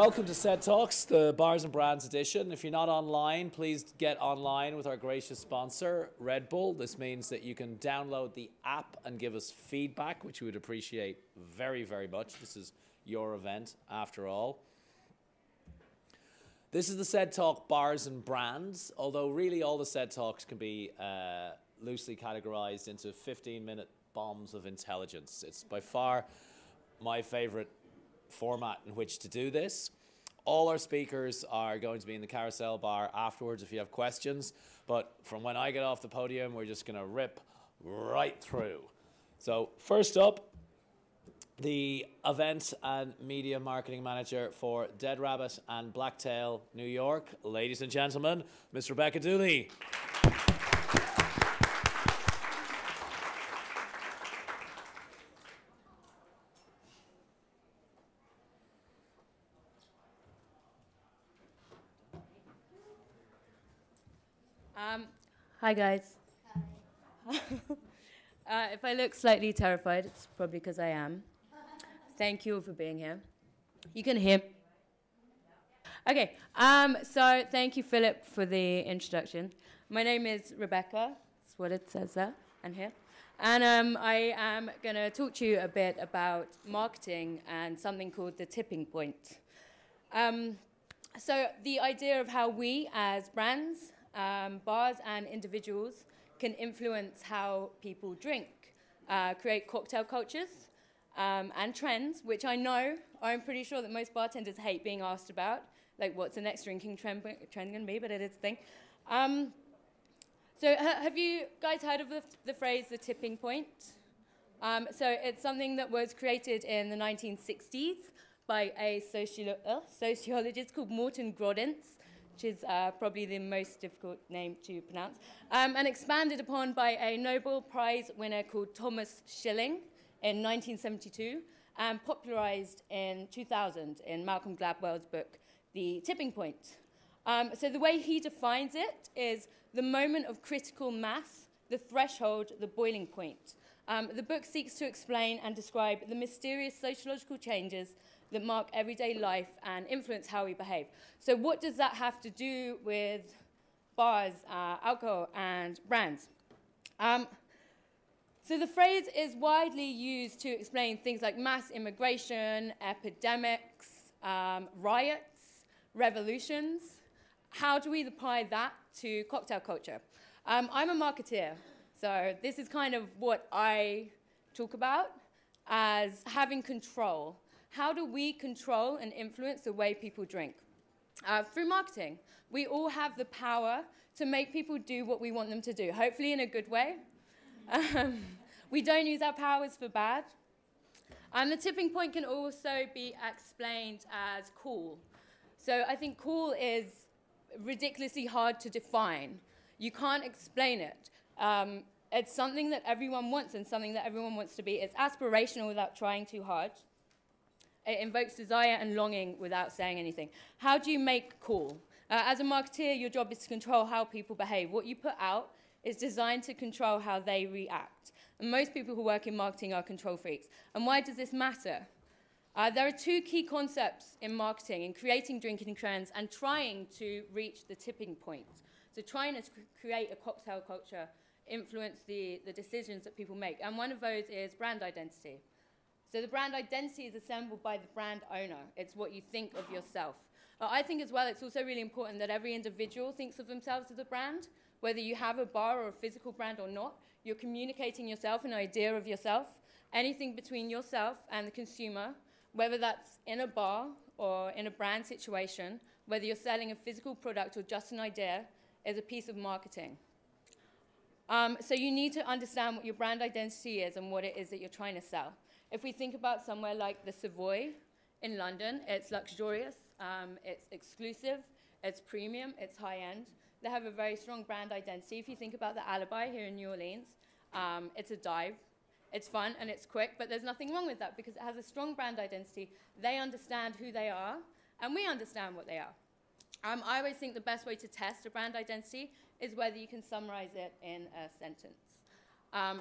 Welcome to SED Talks, the Bars and Brands edition. If you're not online, please get online with our gracious sponsor, Red Bull. This means that you can download the app and give us feedback, which we would appreciate very, very much. This is your event, after all. This is the SED Talk Bars and Brands, although really all the SED Talks can be loosely categorized into 15-minute bombs of intelligence. It's by far my favorite format in which to do this. All our speakers are going to be in the carousel bar afterwards if you have questions, but from when I get off the podium, we're just going to rip right through. So first up, the event and media marketing manager for Dead Rabbit and Blacktail New York, ladies and gentlemen, Miss Rebekkah Dooley. Hi guys. If I look slightly terrified, it's probably because I am. Thank you all for being here. You can hear. Okay, so thank you, Philip, for the introduction. My name is Rebekkah. That's what it says there and here. And I am going to talk to you a bit about marketing and something called the tipping point. So the idea of how we as brands, bars and individuals can influence how people drink, create cocktail cultures and trends, which I know, I'm pretty sure that most bartenders hate being asked about, like what's the next drinking trend going to be, but it is a thing. So have you guys heard of the phrase, the tipping point? So it's something that was created in the 1960s by a sociologist called Morton Grodins, which is probably the most difficult name to pronounce, and expanded upon by a Nobel Prize winner called Thomas Schilling in 1972, and popularized in 2000 in Malcolm Gladwell's book, The Tipping Point. So the way he defines it is the moment of critical mass, the threshold, the boiling point. The book seeks to explain and describe the mysterious sociological changes that mark everyday life and influence how we behave. So what does that have to do with bars, alcohol, and brands? So the phrase is widely used to explain things like mass immigration, epidemics, riots, revolutions. How do we apply that to cocktail culture? I'm a marketeer, so this is kind of what I talk about as having control. How do we control and influence the way people drink? Through marketing. We all have the power to make people do what we want them to do, hopefully in a good way. We don't use our powers for bad. The tipping point can also be explained as cool. So I think cool is ridiculously hard to define. You can't explain it. It's something that everyone wants and something that everyone wants to be. It's aspirational without trying too hard. It invokes desire and longing without saying anything. How do you make cool? As a marketeer, your job is to control how people behave. What you put out is designed to control how they react. And most people who work in marketing are control freaks. And why does this matter? There are two key concepts in marketing, in creating drinking trends and trying to reach the tipping point. So trying to create a cocktail culture, influence the decisions that people make. And one of those is brand identity. So the brand identity is assembled by the brand owner. It's what you think of yourself. I think as well it's also really important that every individual thinks of themselves as a brand. Whether you have a bar or a physical brand or not, you're communicating yourself, an idea of yourself. Anything between yourself and the consumer, whether that's in a bar or in a brand situation, whether you're selling a physical product or just an idea, is a piece of marketing. So you need to understand what your brand identity is and what it is that you're trying to sell. If we think about somewhere like the Savoy in London, it's luxurious, it's exclusive, it's premium, it's high-end. They have a very strong brand identity. If you think about the Alibi here in New Orleans, it's a dive. It's fun and it's quick, but there's nothing wrong with that because it has a strong brand identity. They understand who they are, and we understand what they are. I always think the best way to test a brand identity is whether you can summarize it in a sentence.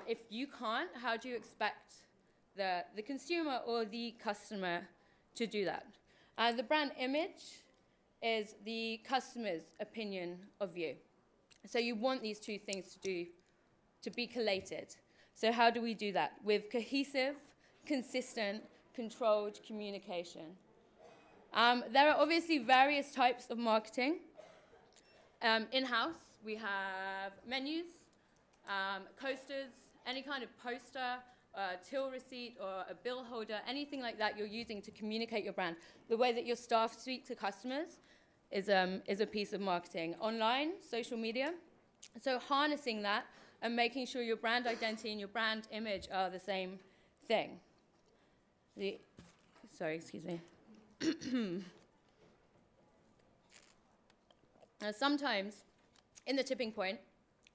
If you can't, how do you expect the consumer or the customer to do that? The brand image is the customer's opinion of you. So you want these two things to be collated. So how do we do that? With cohesive, consistent, controlled communication. There are obviously various types of marketing. In-house, we have menus, coasters, any kind of poster, till receipt or a bill holder, anything like that you're using to communicate your brand. The way that your staff speak to customers is a piece of marketing. Online, social media. So harnessing that and making sure your brand identity and your brand image are the same thing. Sorry, excuse me. Now, sometimes, in the tipping point,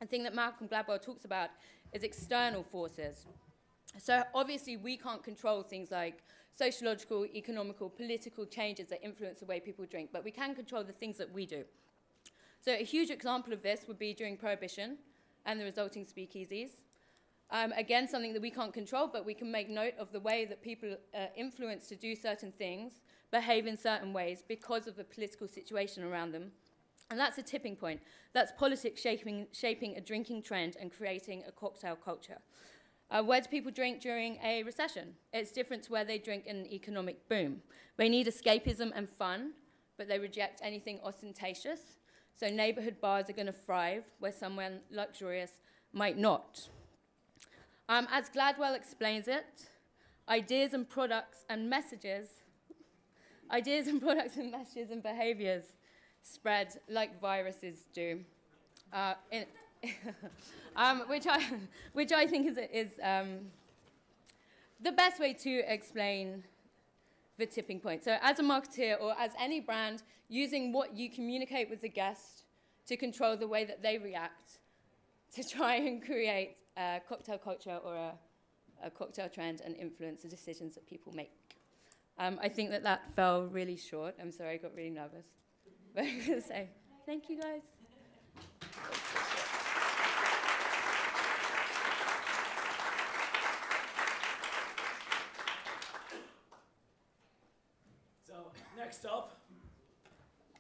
a thing that Malcolm Gladwell talks about is external forces. So obviously, we can't control things like sociological, economical, political changes that influence the way people drink, but we can control the things that we do. So a huge example of this would be during Prohibition and the resulting speakeasies. Again, something that we can't control, but we can make note of the way that people influenced to do certain things, behave in certain ways because of the political situation around them. And that's a tipping point. That's politics shaping a drinking trend and creating a cocktail culture. Where do people drink during a recession? It's different to where they drink in an economic boom. They need escapism and fun, but they reject anything ostentatious. So neighborhood bars are going to thrive where somewhere luxurious might not. As Gladwell explains it, ideas and products and messages and behaviors spread like viruses do, which I think is the best way to explain the tipping point. So as a marketeer or as any brand, using what you communicate with the guest to control the way that they react to try and create a cocktail culture or a cocktail trend and influence the decisions that people make. I think that fell really short. I'm sorry, I got really nervous. But I'm going to say thank you, guys. So next up,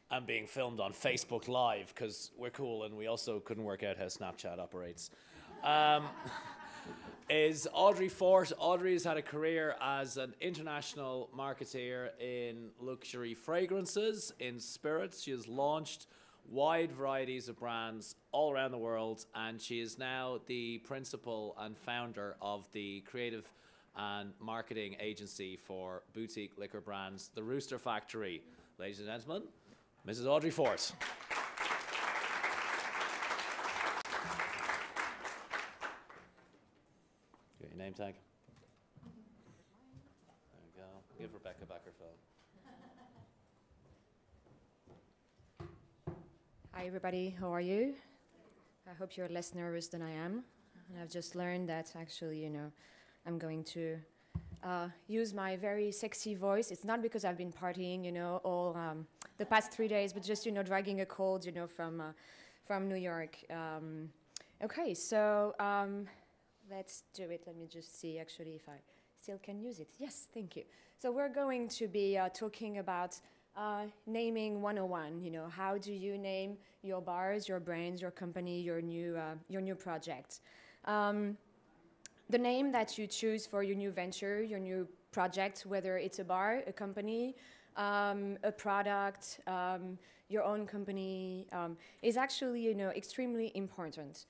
I'm being filmed on Facebook Live because we're cool and we also couldn't work out how Snapchat operates. Is Audrey Fort. Audrey has had a career as an international marketeer in luxury fragrances, in spirits. She has launched wide varieties of brands all around the world, and she is now the principal and founder of the creative and marketing agency for boutique liquor brands, The Rooster Factory. Ladies and gentlemen, Mrs. Audrey Fort. Get your name tag. There we go. Give Rebekkah back her phone. Hi everybody, how are you? I hope you're less nervous than I am. And I've just learned that actually, I'm going to use my very sexy voice. It's not because I've been partying, all the past 3 days, but just, dragging a cold, from New York. Okay, so let's do it. Let me just see actually if I still can use it. Yes, thank you. So we're going to be talking about naming 101. How do you name your bars, your brands, your company, your new project? The name that you choose for your new venture, your new project, whether it's a bar, a company, a product, your own company, is actually, extremely important.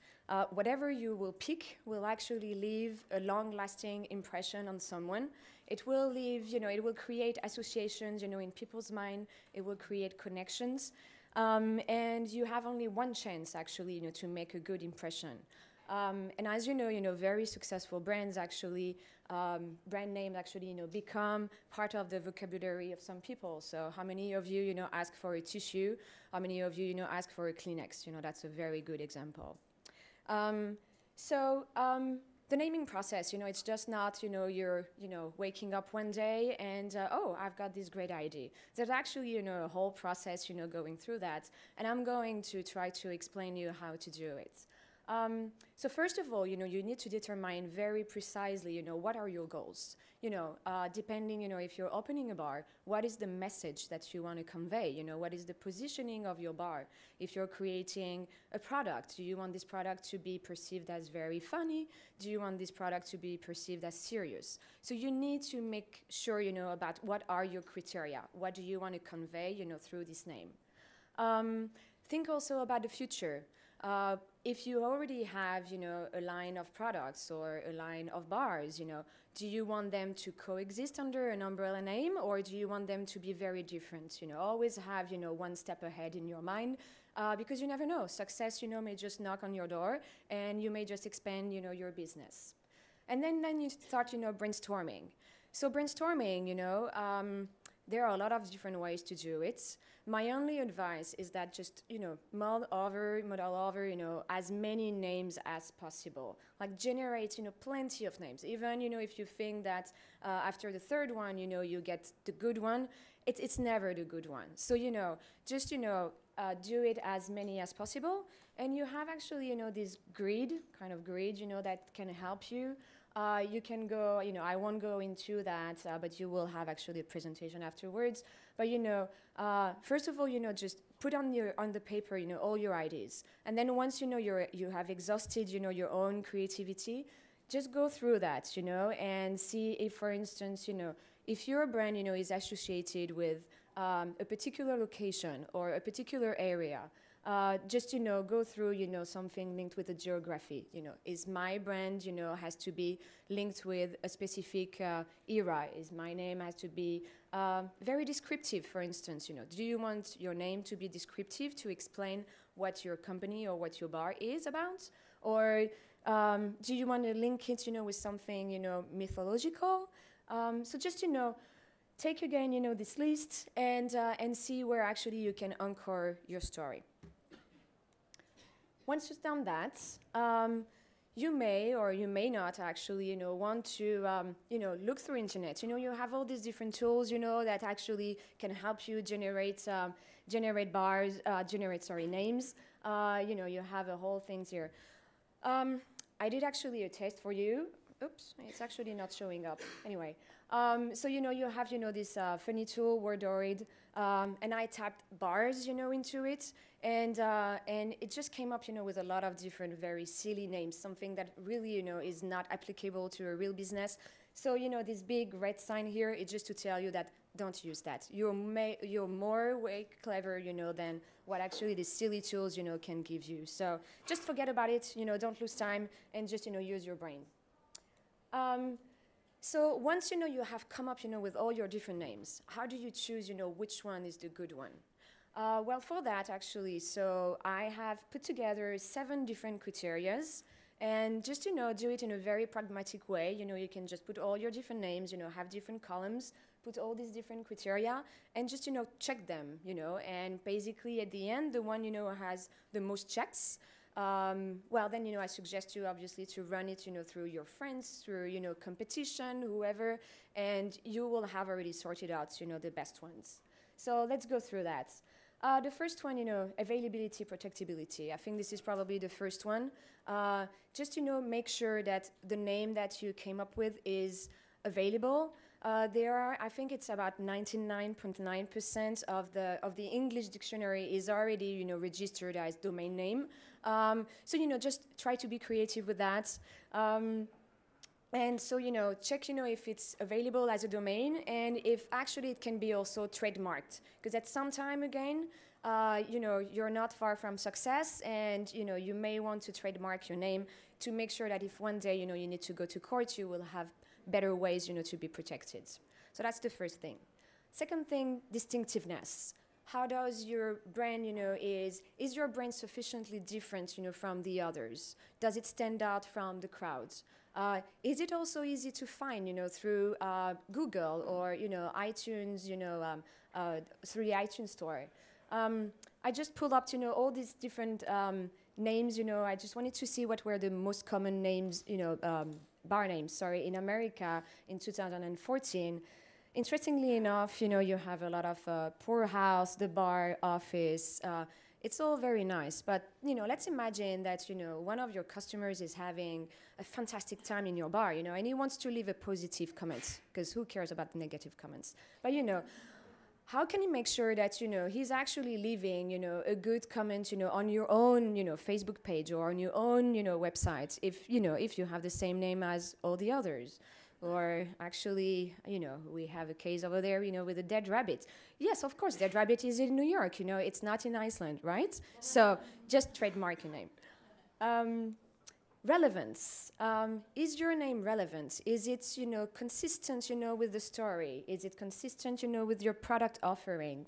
Whatever you will pick will actually leave a long-lasting impression on someone. It will leave, it will create associations, in people's mind. It will create connections. And you have only one chance, actually, to make a good impression. And as you know, very successful brands actually, brand names actually, become part of the vocabulary of some people. So how many of you, ask for a tissue? How many of you, ask for a Kleenex? That's a very good example. The naming process, it's just not, you're, waking up one day and, oh, I've got this great idea. There's actually, a whole process, going through that. And I'm going to try to explain you how to do it. So first of all, you need to determine very precisely, what are your goals? Depending, if you're opening a bar, what is the message that you want to convey? What is the positioning of your bar? If you're creating a product, do you want this product to be perceived as very funny? Do you want this product to be perceived as serious? So you need to make sure, about what are your criteria? What do you want to convey, through this name? Think also about the future. If you already have, a line of products or a line of bars, do you want them to coexist under an umbrella name, or do you want them to be very different? Always have, one step ahead in your mind, because you never know. Success, may just knock on your door, and you may just expand, your business. And then you start, brainstorming. So brainstorming, there are a lot of different ways to do it. My only advice is that just, model over, as many names as possible. Like generate, plenty of names. Even, if you think that after the third one, you get the good one, it's never the good one. So, just, do it as many as possible. And you have actually, this kind of grid, that can help you. You can go, I won't go into that, but you will have actually a presentation afterwards. But, first of all, just put on the paper, all your ideas. And then once, you have exhausted, your own creativity, just go through that, and see if, for instance, if your brand, is associated with a particular location or a particular area. Just, go through, something linked with the geography. Is my brand, has to be linked with a specific era? Is my name has to be very descriptive, for instance? Do you want your name to be descriptive to explain what your company or what your bar is about? Or do you want to link it, with something, mythological? So just, take again, this list and see where actually you can anchor your story. Once you've done that, you may or you may not actually, want to, look through internet. You have all these different tools, that actually can help you generate names. You have a whole thing here. I did actually a test for you. Oops, it's actually not showing up. Anyway, so, you have, this funny tool, Wordoid, and I tapped bars, into it, and it just came up, with a lot of different very silly names, something that really, is not applicable to a real business. So, this big red sign here is just to tell you that don't use that. You're more way clever, than what actually the silly tools, can give you. So just forget about it, don't lose time, and just, use your brain. So once, you have come up, with all your different names, how do you choose, which one is the good one? Well, for that, actually, so I have put together 7 different criterias, and just, do it in a very pragmatic way. You can just put all your different names, have different columns, put all these different criteria, and just, check them, and basically at the end, the one, has the most checks. Well, then, I suggest you, obviously, to run it, through your friends, through, competition, whoever, and you will have already sorted out, the best ones. So let's go through that. The first one, availability, protectability. I think this is probably the first one. Just, make sure that the name that you came up with is available. There are, I think it's about 99.9% of the English dictionary is already, registered as domain name. So, just try to be creative with that. And so, check, if it's available as a domain and if actually it can be also trademarked. Because at some time, again, you're not far from success and, you may want to trademark your name to make sure that if one day, you need to go to court, you will have better ways, to be protected. So that's the first thing. Second thing, distinctiveness. How does your brand, is your brand sufficiently different, from the others? Does it stand out from the crowds? Is it also easy to find, through Google or, iTunes, through the iTunes store? I just pulled up, all these different names, I just wanted to see what were the most common names, bar names, in America in 2014. Interestingly enough, you have a lot of Poorhouse, the Bar Office. it's all very nice, but let's imagine that one of your customers is having a fantastic time in your bar, and he wants to leave a positive comment, because who cares about the negative comments? But how can you make sure that he's actually leaving a good comment on your own Facebook page or on your own website if you have the same name as all the others? Or actually, we have a case over there, with a dead rabbit. Yes, of course, dead rabbit is in New York, it's not in Iceland, right? So just trademark your name. Relevance. Is your name relevant? Is it, consistent, with the story? Is it consistent, with your product offering?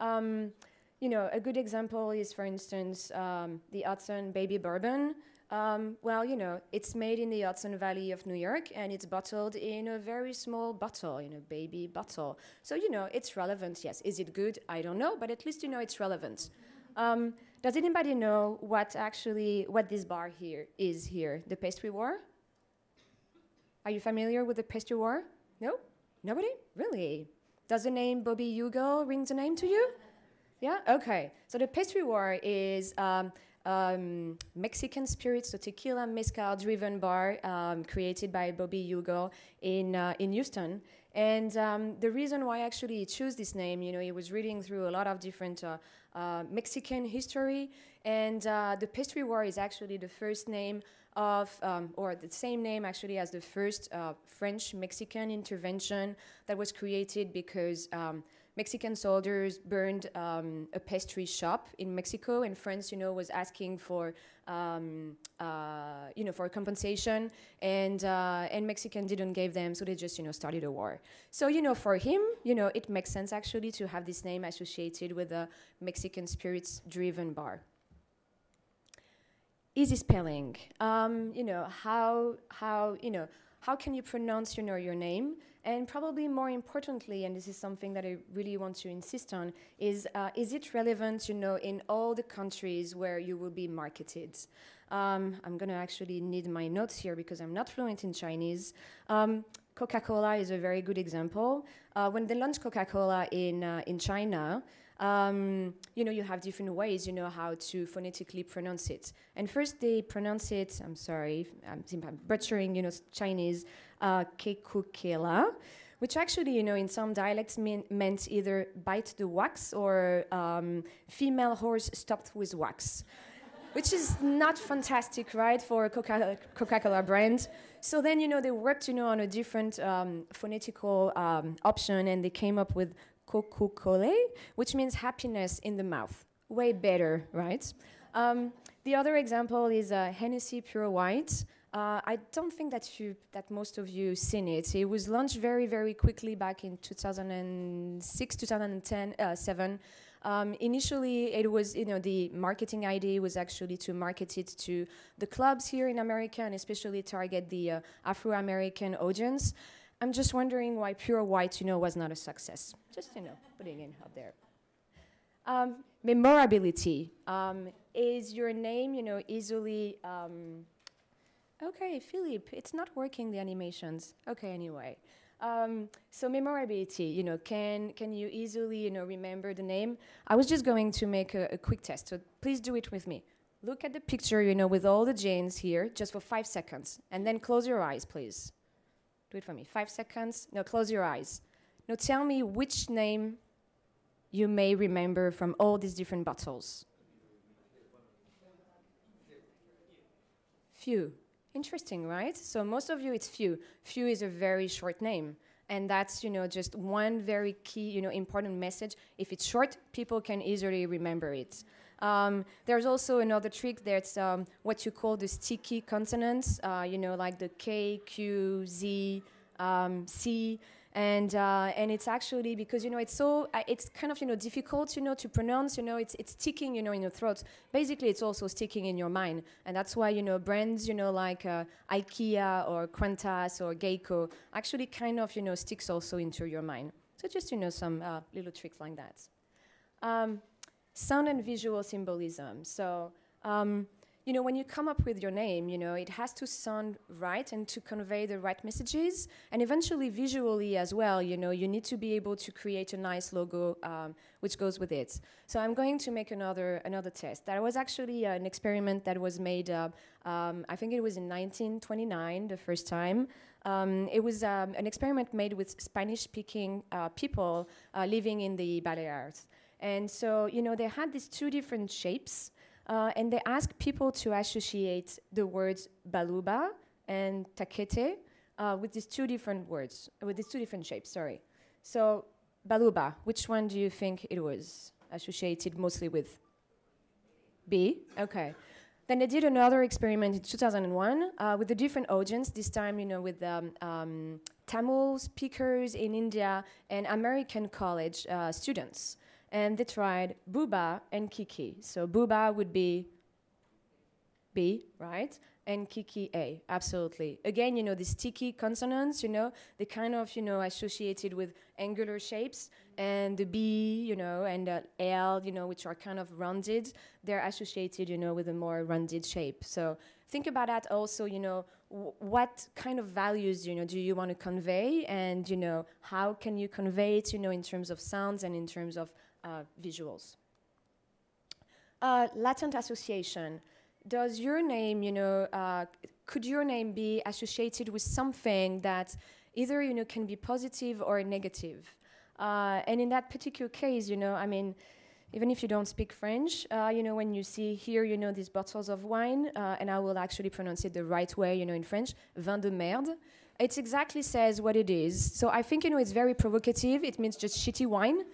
A good example is, for instance, the Hudson Baby Bourbon. Well, it's made in the Hudson Valley of New York, and it's bottled in a very small bottle, in a baby bottle. So, it's relevant, yes. Is it good? I don't know, but at least, it's relevant. Does anybody know what this bar here is here? The pastry war? Are you familiar with the pastry war? No? Nobody? Really? Does the name Bobby Hugo ring the name to you? Yeah? Okay. So the pastry war is Mexican spirits, so tequila mezcal-driven bar created by Bobby Hugo in Houston. And the reason why actually he chose this name, he was reading through a lot of different Mexican history, and the pastry war is actually the first name of, or the same name actually as the first French-Mexican intervention that was created because Mexican soldiers burned a pastry shop in Mexico, and France, was asking for, for compensation, and Mexican didn't give them, so they just, started a war. So, for him, it makes sense actually to have this name associated with a Mexican spirits-driven bar. Easy spelling. How can you pronounce, your name? And probably more importantly, and this is something that I really want to insist on, is it relevant, in all the countries where you will be marketed? I'm going to actually need my notes here because I'm not fluent in Chinese. Coca-Cola is a very good example. When they launched Coca-Cola in China, you have different ways, how to phonetically pronounce it. And first they pronounce it, I'm sorry, I'm butchering, Chinese, Kekukela, which actually, in some dialects meant either bite the wax or female horse stopped with wax, which is not fantastic, right, for a Coca-Cola brand. So then, they worked, on a different phonetical option, and they came up with Coca-Cola, which means happiness in the mouth. Way better, right? The other example is Hennessy Pure White. I don't think that most of you seen it. It was launched very, very quickly back in 2006, 2007. Initially, it was, the marketing idea was actually to market it to the clubs here in America and especially target the Afro-American audience. I'm just wondering why Pure White, was not a success. Just, putting it out there. Memorability. Is your name, easily... okay, Philippe, it's not working, the animations. Okay, anyway. So memorability, can you easily, remember the name? I was just going to make a quick test, so please do it with me. Look at the picture, with all the genes here, just for 5 seconds, and then close your eyes, please. Do it for me. 5 seconds. Now close your eyes. Now tell me which name you may remember from all these different bottles. Few. Interesting, right? So most of you, it's few. Few is a very short name. And that's, just one very key, important message. If it's short, people can easily remember it. There's also another trick that's what you call the sticky consonants, like the K, Q, Z, C, and it's actually because it's so it's kind of difficult to pronounce. It's sticking in your throat. Basically, it's also sticking in your mind, and that's why brands like IKEA or Qantas or Geico actually kind of sticks also into your mind. So just some little tricks like that. Sound and visual symbolism. So you know, when you come up with your name, you know, it has to sound right and to convey the right messages, and eventually visually as well, you know, you need to be able to create a nice logo which goes with it. So I'm going to make another test. That was actually an experiment that was made, I think it was in 1929, the first time. It was an experiment made with Spanish-speaking people living in the Balears. And so, you know, they had these two different shapes, and they asked people to associate the words baluba and taquete with these two different words, with these two different shapes, sorry. So, baluba, which one do you think it was associated mostly with? B? Okay. Then they did another experiment in 2001 with a different audience, this time, you know, with Tamil speakers in India and American college students. And they tried booba and kiki. So booba would be B, right? And kiki A, absolutely. Again, you know, the sticky consonants, you know, they kind of, you know, associated with angular shapes, and the B, you know, and L, you know, which are kind of rounded, they're associated, you know, with a more rounded shape. So think about that also, you know, what kind of values, you know, do you want to convey, and, you know, how can you convey it, you know, in terms of sounds and in terms of visuals. Latent association. Does your name, you know, could your name be associated with something that either, you know, can be positive or negative? And in that particular case, you know, I mean, even if you don't speak French, you know, when you see here, you know, these bottles of wine, and I will actually pronounce it the right way, you know, in French, vin de merde, it exactly says what it is. So I think, you know, it's very provocative. It means just shitty wine.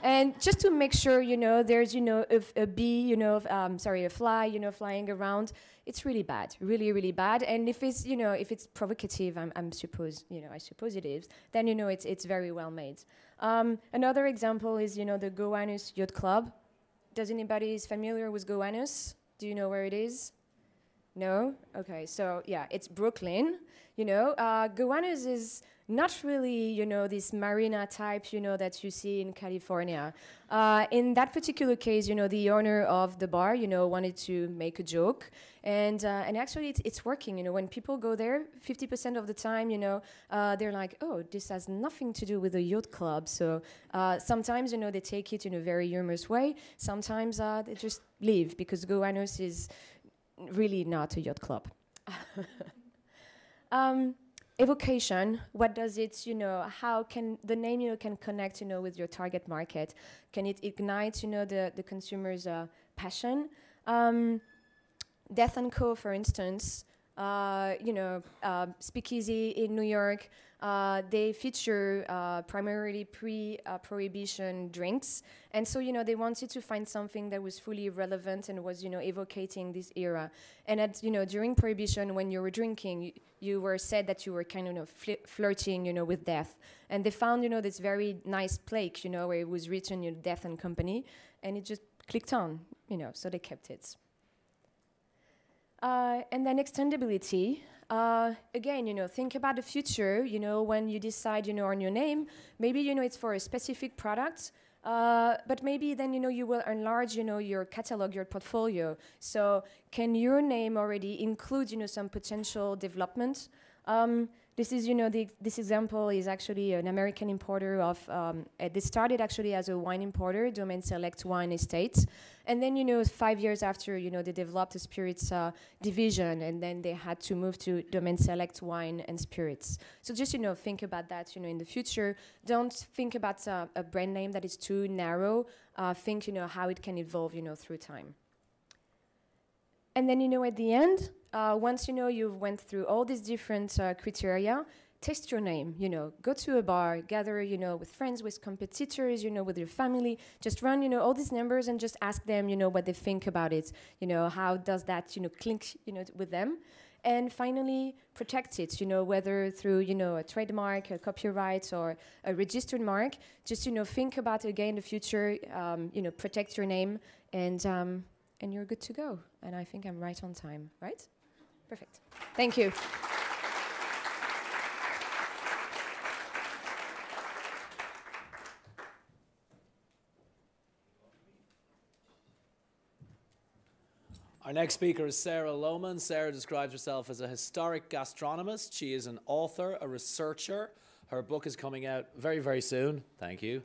And just to make sure, you know, there's, you know, a bee, you know, a fly, you know, flying around, it's really bad, really, really bad. And if it's, you know, if it's provocative, I suppose it is, then, you know, it's very well made. Another example is, you know, the Gowanus Yacht Club. Does anybody is familiar with Gowanus? Do you know where it is? No? Okay, so yeah, it's Brooklyn. You know, Gowanus is not really, you know, this marina type, you know, that you see in California. In that particular case, you know, the owner of the bar, you know, wanted to make a joke. And actually, it's working. You know, when people go there, 50% of the time, you know, they're like, oh, this has nothing to do with the yacht club. So sometimes, you know, they take it in a very humorous way. Sometimes they just leave, because Gowanus is really not a yacht club. Evocation, what does it, you know, how can the name, you know, can connect, you know, with your target market? Can it ignite, you know, the consumer's passion? Death & Co., for instance, you know, Speakeasy in New York, they feature primarily pre-prohibition drinks. And so, you know, they wanted to find something that was fully relevant and was, you know, evocating this era. And at, you know, during Prohibition, when you were drinking, you were said that you were kind of, you know, flirting, you know, with death. And they found, you know, this very nice plaque, you know, where it was written, you know, Death and Company, and it just clicked on, you know, so they kept it. And then extendability. Again, you know, think about the future, you know, when you decide, you know, on your name, maybe, you know, it's for a specific product, but maybe then, you know, you will enlarge, you know, your catalog, your portfolio. So can your name already include, you know, some potential development? This is, you know, this example is actually an American importer of, they started actually as a wine importer, Domaine Select Wine Estate. And then, you know, 5 years after, you know, they developed a spirits division, and then they had to move to Domaine Select Wine and Spirits. So just, you know, think about that, you know, in the future. Don't think about a brand name that is too narrow. Think, you know, how it can evolve, you know, through time. And then, you know, at the end, once, you know, you've went through all these different criteria, test your name, you know, go to a bar, gather, you know, with friends, with competitors, you know, with your family, just run, you know, all these numbers and just ask them, you know, what they think about it, you know, how does that, you know, clink, you know, with them. And finally, protect it, you know, whether through, you know, a trademark, a copyright, or a registered mark. Just, you know, think about, again, the future, you know, protect your name, and you're good to go. And I think I'm right on time, right? Perfect. Thank you. Our next speaker is Sarah Lohman. Sarah describes herself as a historic gastronomist. She is an author, a researcher. Her book is coming out very, very soon. Thank you.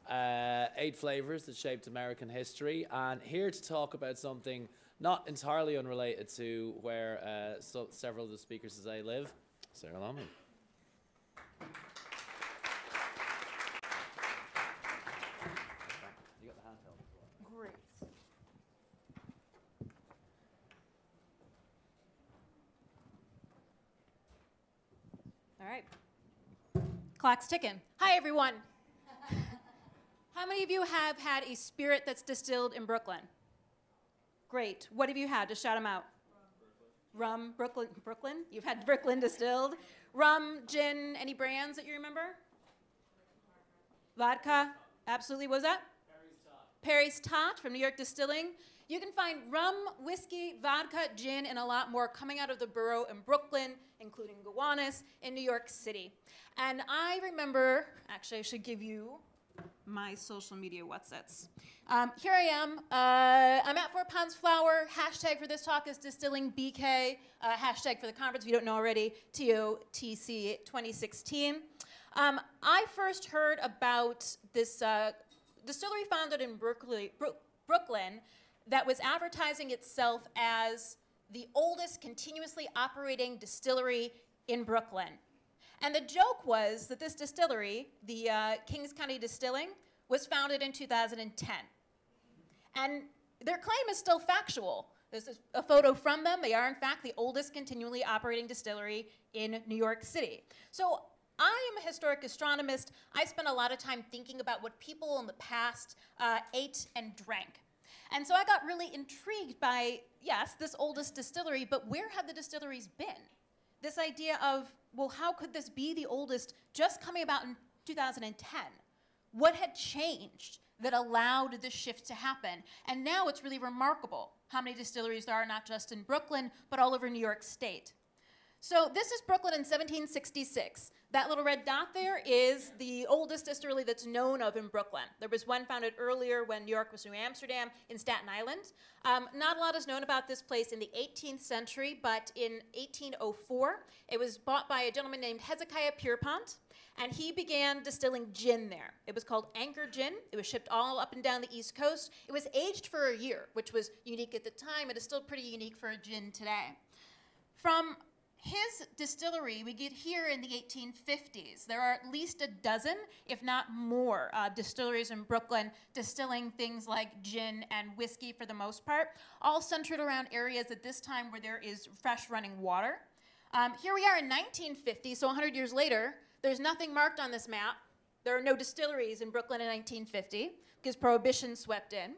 8 Flavors That Shaped American History. And here to talk about something not entirely unrelated to where several of the speakers today live, Sarah Lohman. You got the handheld. Great. All right. Clock's ticking. Hi, everyone. How many of you have had a spirit that's distilled in Brooklyn? Great. What have you had? Just shout them out. Rum, Brooklyn. Brooklyn? You've had Brooklyn distilled. Rum, gin, any brands that you remember? Vodka? Absolutely. What was that? Perry's Tot from New York Distilling. You can find rum, whiskey, vodka, gin, and a lot more coming out of the borough in Brooklyn, including Gowanus in New York City. And I remember, actually I should give you my social media whatsits. Here I am. I'm at 4 Pounds Flour. Hashtag for this talk is Distilling BK. Hashtag for the conference, if you don't know already, TOTC2016. I first heard about this distillery founded in Brooklyn that was advertising itself as the oldest continuously operating distillery in Brooklyn. And the joke was that this distillery, the Kings County Distilling, was founded in 2010. And their claim is still factual. This is a photo from them. They are, in fact, the oldest continually operating distillery in New York City. So I am a historic gastronomist. I spend a lot of time thinking about what people in the past ate and drank. And so I got really intrigued by, yes, this oldest distillery, but where have the distilleries been? This idea of, well, how could this be the oldest just coming about in 2010? What had changed that allowed this shift to happen? And now it's really remarkable how many distilleries there are, not just in Brooklyn, but all over New York State. So this is Brooklyn in 1766. That little red dot there is the oldest distillery that's known of in Brooklyn. There was one founded earlier when New York was New Amsterdam in Staten Island. Not a lot is known about this place in the 18th century, but in 1804, it was bought by a gentleman named Hezekiah Pierpont, and he began distilling gin there. It was called Anchor Gin. It was shipped all up and down the East Coast. It was aged for a year, which was unique at the time. It is still pretty unique for a gin today. From his distillery, we get here in the 1850s. There are at least a dozen, if not more, distilleries in Brooklyn distilling things like gin and whiskey for the most part, all centered around areas at this time where there is fresh running water. Here we are in 1950, so 100 years later. There's nothing marked on this map. There are no distilleries in Brooklyn in 1950 because Prohibition swept in.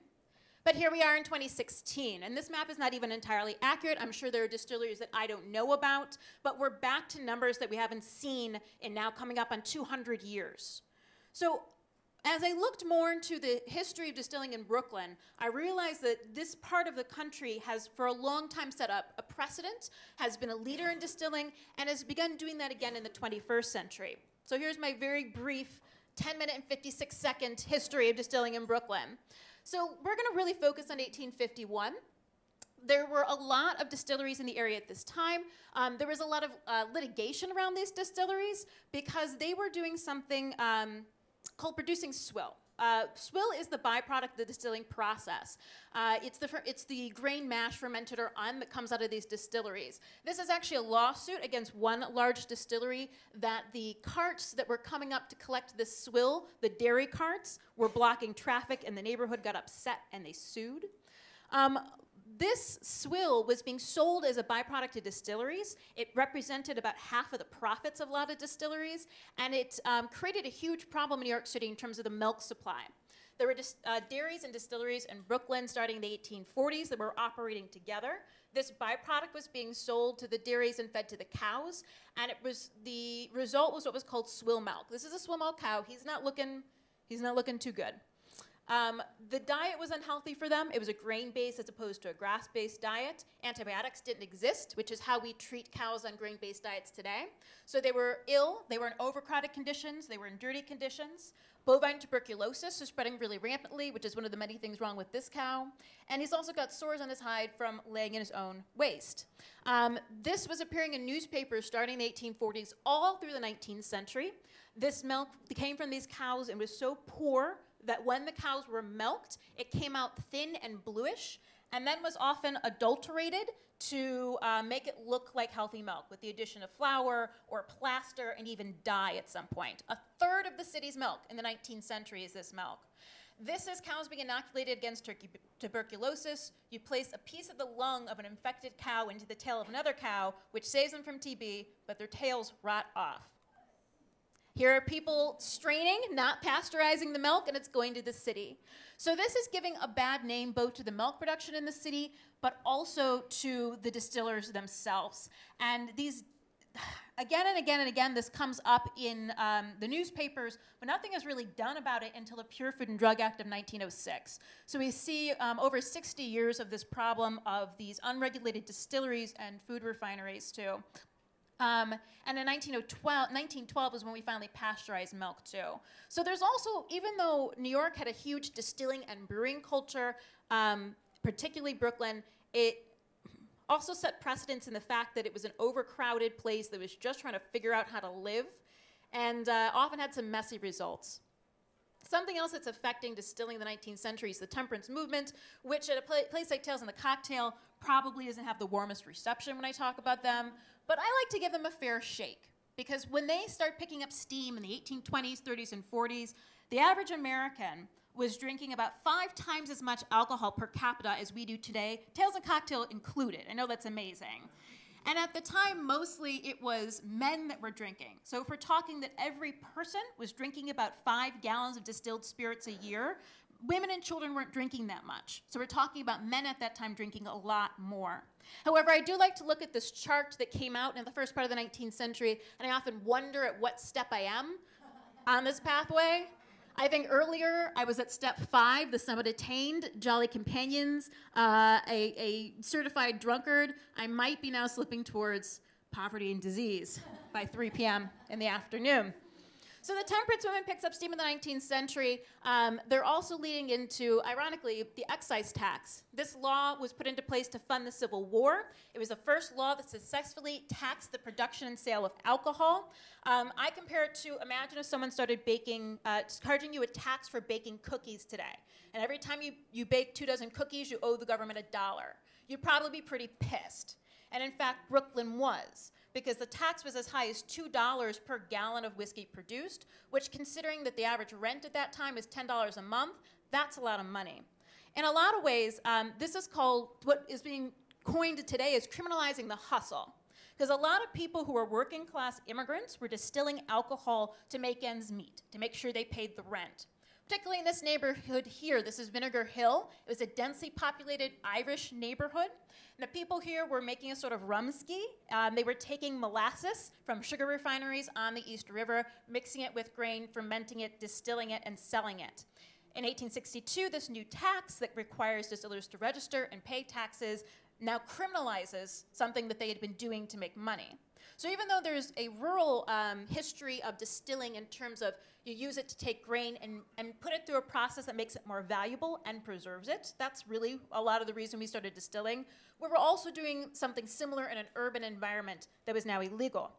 But here we are in 2016, and this map is not even entirely accurate. I'm sure there are distilleries that I don't know about, but we're back to numbers that we haven't seen in now coming up on 200 years. So as I looked more into the history of distilling in Brooklyn, I realized that this part of the country has for a long time set up a precedent, has been a leader in distilling, and has begun doing that again in the 21st century. So here's my very brief 10-minute and 56-second history of distilling in Brooklyn. So we're going to really focus on 1851. There were a lot of distilleries in the area at this time. There was a lot of litigation around these distilleries because they were doing something called producing SWILL. SWILL is the byproduct of the distilling process. It's the grain mash fermented or un that comes out of these distilleries. This is actually a lawsuit against one large distillery that the carts that were coming up to collect this SWILL, the dairy carts, were blocking traffic, and the neighborhood got upset and they sued. This SWILL was being sold as a byproduct to distilleries. It represented about half of the profits of a lot of distilleries, and it created a huge problem in New York City in terms of the milk supply. There were dairies and distilleries in Brooklyn starting in the 1840s that were operating together. This byproduct was being sold to the dairies and fed to the cows, and the result was what was called swill milk. This is a swill milk cow. He's not looking too good. The diet was unhealthy for them. It was a grain-based as opposed to a grass-based diet. Antibiotics didn't exist, which is how we treat cows on grain-based diets today. So they were ill. They were in overcrowded conditions. They were in dirty conditions. Bovine tuberculosis is spreading really rampantly, which is one of the many things wrong with this cow. And he's also got sores on his hide from laying in his own waste. This was appearing in newspapers starting in the 1840s all through the 19th century. This milk came from these cows and was so poor that when the cows were milked, it came out thin and bluish, and then was often adulterated to make it look like healthy milk with the addition of flour or plaster and even dye at some point. A third of the city's milk in the 19th century is this milk. This is cows being inoculated against tuberculosis. You place a piece of the lung of an infected cow into the tail of another cow, which saves them from TB, but their tails rot off. Here are people straining, not pasteurizing the milk, and it's going to the city. So this is giving a bad name both to the milk production in the city, but also to the distillers themselves. And these, again and again and again, this comes up in the newspapers, but nothing is really done about it until the Pure Food and Drug Act of 1906. So we see over 60 years of this problem of these unregulated distilleries and food refineries too. And in 1912 is when we finally pasteurized milk too. So there's also, even though New York had a huge distilling and brewing culture, particularly Brooklyn, it also set precedence in the fact that it was an overcrowded place that was just trying to figure out how to live, and often had some messy results. Something else that's affecting distilling in the 19th century is the temperance movement, which at a place like Tales in the Cocktail probably doesn't have the warmest reception when I talk about them. But I like to give them a fair shake, because when they start picking up steam in the 1820s, 30s, and 40s, the average American was drinking about 5 times as much alcohol per capita as we do today, Tales and Cocktail included. I know that's amazing. And at the time, mostly it was men that were drinking. So if we're talking that every person was drinking about 5 gallons of distilled spirits a year, women and children weren't drinking that much. So we're talking about men at that time drinking a lot more. However, I do like to look at this chart that came out in the first part of the 19th century, and I often wonder at what step I am on this pathway. I think earlier I was at step 5, the somewhat attained, jolly companions, a certified drunkard. I might be now slipping towards poverty and disease by 3 p.m. in the afternoon. So the temperance movement picks up steam in the 19th century. They're also leading into, ironically, the excise tax. This law was put into place to fund the Civil War. It was the first law that successfully taxed the production and sale of alcohol. I compare it to, imagine if someone started baking, charging you a tax for baking cookies today. And every time you bake 2 dozen cookies, you owe the government $1. You'd probably be pretty pissed. And in fact, Brooklyn was, because the tax was as high as $2 per gallon of whiskey produced, which, considering that the average rent at that time is $10 a month, that's a lot of money. In a lot of ways, this is called, what is being coined today as criminalizing the hustle. Because a lot of people who were working class immigrants were distilling alcohol to make ends meet, to make sure they paid the rent. Particularly in this neighborhood here, this is Vinegar Hill. It was a densely populated Irish neighborhood. And the people here were making a sort of rumski. They were taking molasses from sugar refineries on the East River, mixing it with grain, fermenting it, distilling it, and selling it. In 1862, this new tax that requires distillers to register and pay taxes now criminalizes something that they had been doing to make money. So even though there's a rural history of distilling in terms of you use it to take grain and put it through a process that makes it more valuable and preserves it, that's really a lot of the reason we started distilling. We were also doing something similar in an urban environment that was now illegal.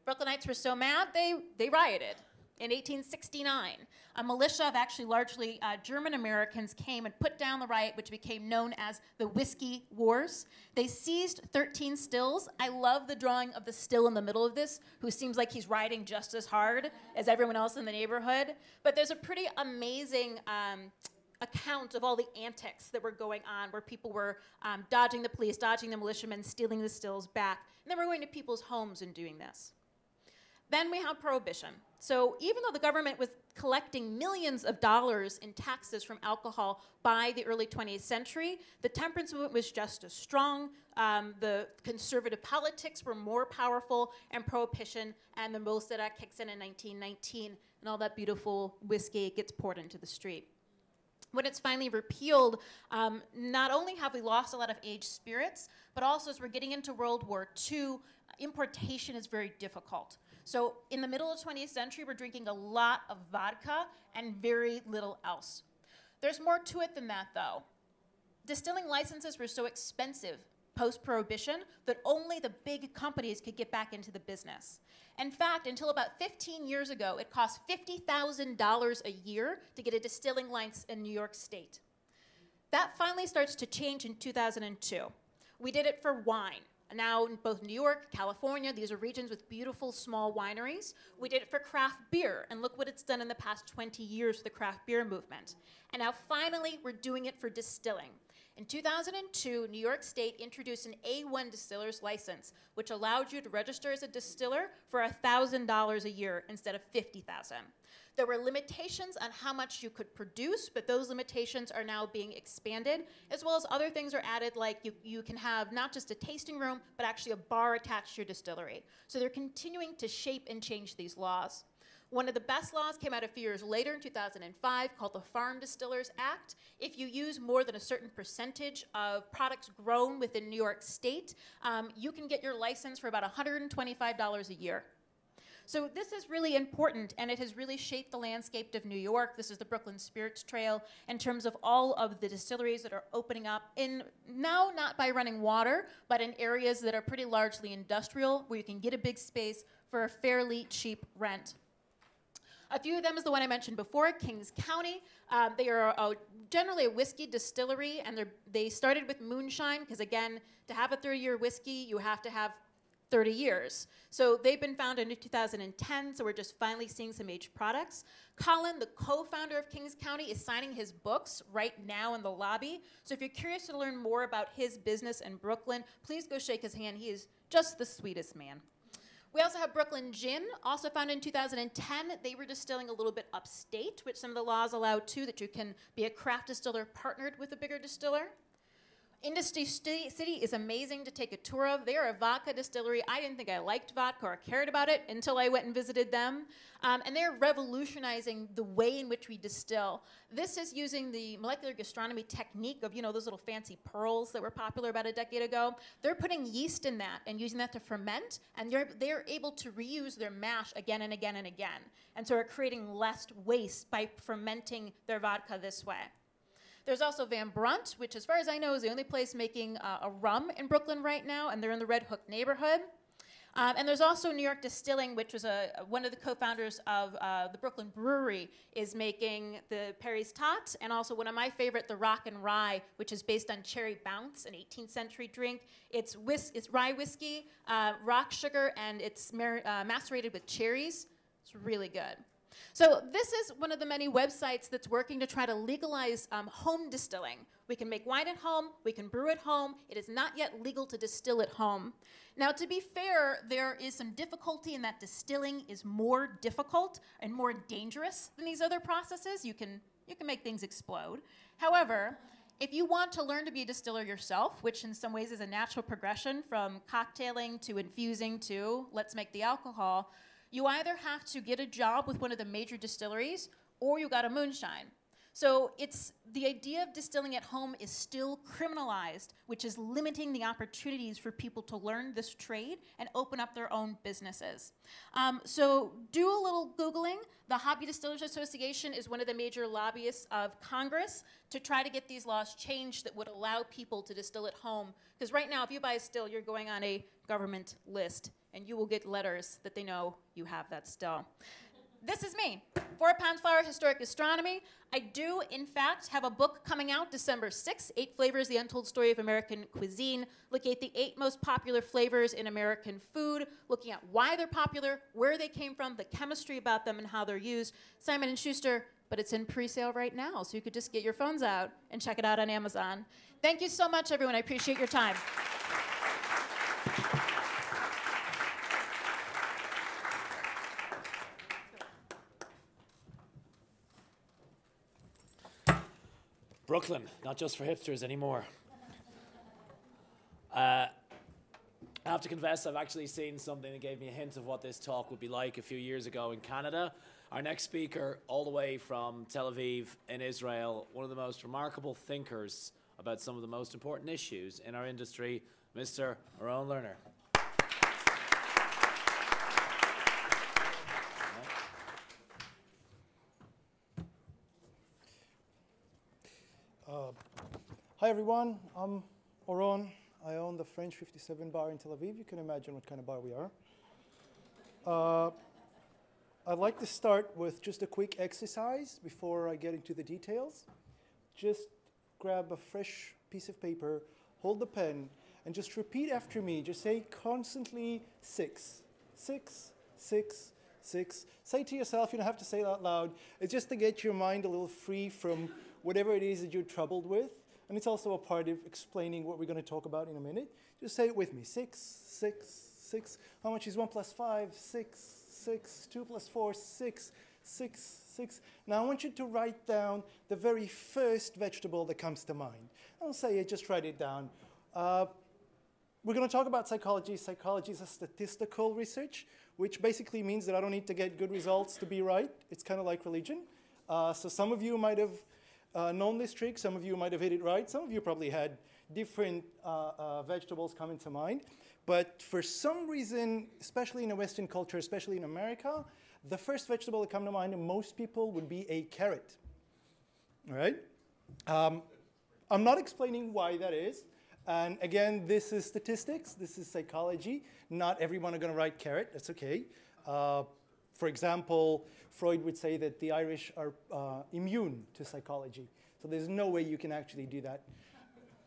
Brooklynites were so mad, they rioted. In 1869, a militia of actually largely German Americans came and put down the riot, which became known as the Whiskey Wars. They seized 13 stills. I love the drawing of the still in the middle of this, who seems like he's riding just as hard as everyone else in the neighborhood. But there's a pretty amazing account of all the antics that were going on, where people were dodging the police, dodging the militiamen, stealing the stills back, and then we're going to people's homes and doing this. Then we have Prohibition. So even though the government was collecting millions of dollars in taxes from alcohol by the early 20th century, the temperance movement was just as strong. The conservative politics were more powerful, and Prohibition and the Volstead Act kicks in 1919, and all that beautiful whiskey gets poured into the street. When it's finally repealed, not only have we lost a lot of aged spirits, but also as we're getting into World War II, importation is very difficult. So in the middle of the 20th century, we're drinking a lot of vodka and very little else. There's more to it than that, though. Distilling licenses were so expensive post-Prohibition that only the big companies could get back into the business. In fact, until about 15 years ago, it cost $50,000 a year to get a distilling license in New York State. That finally starts to change in 2002. We did it for wine. Now in both New York, California, these are regions with beautiful small wineries. We did it for craft beer, and look what it's done in the past 20 years for the craft beer movement. And now finally, we're doing it for distilling. In 2002, New York State introduced an A1 distiller's license, which allowed you to register as a distiller for $1,000 a year instead of $50,000. There were limitations on how much you could produce, but those limitations are now being expanded, as well as other things are added, like you can have not just a tasting room, but actually a bar attached to your distillery. So they're continuing to shape and change these laws. One of the best laws came out a few years later in 2005 called the Farm Distillers Act. If you use more than a certain percentage of products grown within New York State, you can get your license for about $125 a year. So this is really important, and it has really shaped the landscape of New York. This is the Brooklyn Spirits Trail in terms of all of the distilleries that are opening up in, now not by running water, but in areas that are pretty largely industrial, where you can get a big space for a fairly cheap rent. A few of them is the one I mentioned before, Kings County. They are generally a whiskey distillery, and they started with moonshine, because again, to have a 30-year whiskey, you have to have 30 years. So they've been founded in 2010, so we're just finally seeing some aged products. Colin, the co-founder of Kings County, is signing his books right now in the lobby. So if you're curious to learn more about his business in Brooklyn, please go shake his hand. He is just the sweetest man. We also have Brooklyn Gin, also founded in 2010. They were distilling a little bit upstate, which some of the laws allow too, that you can be a craft distiller partnered with a bigger distiller. Industry City is amazing to take a tour of. They are a vodka distillery. I didn't think I liked vodka or cared about it until I went and visited them. And they're revolutionizing the way in which we distill. This is using the molecular gastronomy technique of, you know, those little fancy pearls that were popular about a decade ago. They're putting yeast in that and using that to ferment, and they're able to reuse their mash again and again and again. And so are creating less waste by fermenting their vodka this way. There's also Van Brunt, which as far as I know is the only place making a rum in Brooklyn right now, and they're in the Red Hook neighborhood. And there's also New York Distilling, which was one of the co-founders of the Brooklyn Brewery, is making the Perry's Tot, and also one of my favorite, the Rock and Rye, which is based on Cherry Bounce, an 18th century drink. It's rye whiskey, rock sugar, and it's macerated with cherries. It's really good. So this is one of the many websites that's working to try to legalize home distilling. We can make wine at home, we can brew at home. It is not yet legal to distill at home. Now, to be fair, there is some difficulty in that distilling is more difficult and more dangerous than these other processes. You can make things explode. However, if you want to learn to be a distiller yourself, which in some ways is a natural progression from cocktailing to infusing to let's make the alcohol, you either have to get a job with one of the major distilleries or you got a moonshine. So it's the idea of distilling at home is still criminalized, which is limiting the opportunities for people to learn this trade and open up their own businesses. So do a little Googling. The Hobby Distillers Association is one of the major lobbyists of Congress to try to get these laws changed that would allow people to distill at home. Because right now, if you buy a still, you're going on a government list, and you will get letters that they know you have that still. This is me, 4 Pound Flour Historic Gastronomy. I do, in fact, have a book coming out December 6th, 8 Flavors, The Untold Story of American Cuisine, looking at the 8 most popular flavors in American food, looking at why they're popular, where they came from, the chemistry about them, and how they're used. Simon & Schuster, but it's in pre-sale right now, so you could just get your phones out and check it out on Amazon. Thank you so much, everyone. I appreciate your time. Brooklyn, not just for hipsters anymore. I have have to confess, I've actually seen something that gave me a hint of what this talk would be like a few years ago in Canada. Our next speaker, all the way from Tel Aviv in Israel, one of the most remarkable thinkers about some of the most important issues in our industry, Mr. Oron Lerner. Hi everyone, I'm Oron. I own the French 57 bar in Tel Aviv. You can imagine what kind of bar we are. I'd like to start with just a quick exercise before I get into the details. Just grab a fresh piece of paper, hold the pen, and just repeat after me. Just say constantly 6, 6, 6, 6. Say to yourself, you don't have to say it out loud. It's just to get your mind a little free from whatever it is that you're troubled with. And it's also a part of explaining what we're going to talk about in a minute. Just say it with me. 6, 6, 6. How much is 1 plus 5? 6, 6. 2 plus 4? 6, 6, 6. Now I want you to write down the very first vegetable that comes to mind. Don't say it, just write it down. We're going to talk about psychology. Psychology is a statistical research, which basically means that I don't need to get good results to be right. It's kind of like religion. So some of you might have known this trick. Some of you might have hit it right. Some of you probably had different vegetables come into mind. But for some reason, especially in a Western culture, especially in America, the first vegetable that comes to mind in most people would be a carrot. All right? I'm not explaining why that is. And again, this is statistics. This is psychology. Not everyone are going to write carrot. That's OK. For example, Freud would say that the Irish are immune to psychology. So there's no way you can actually do that.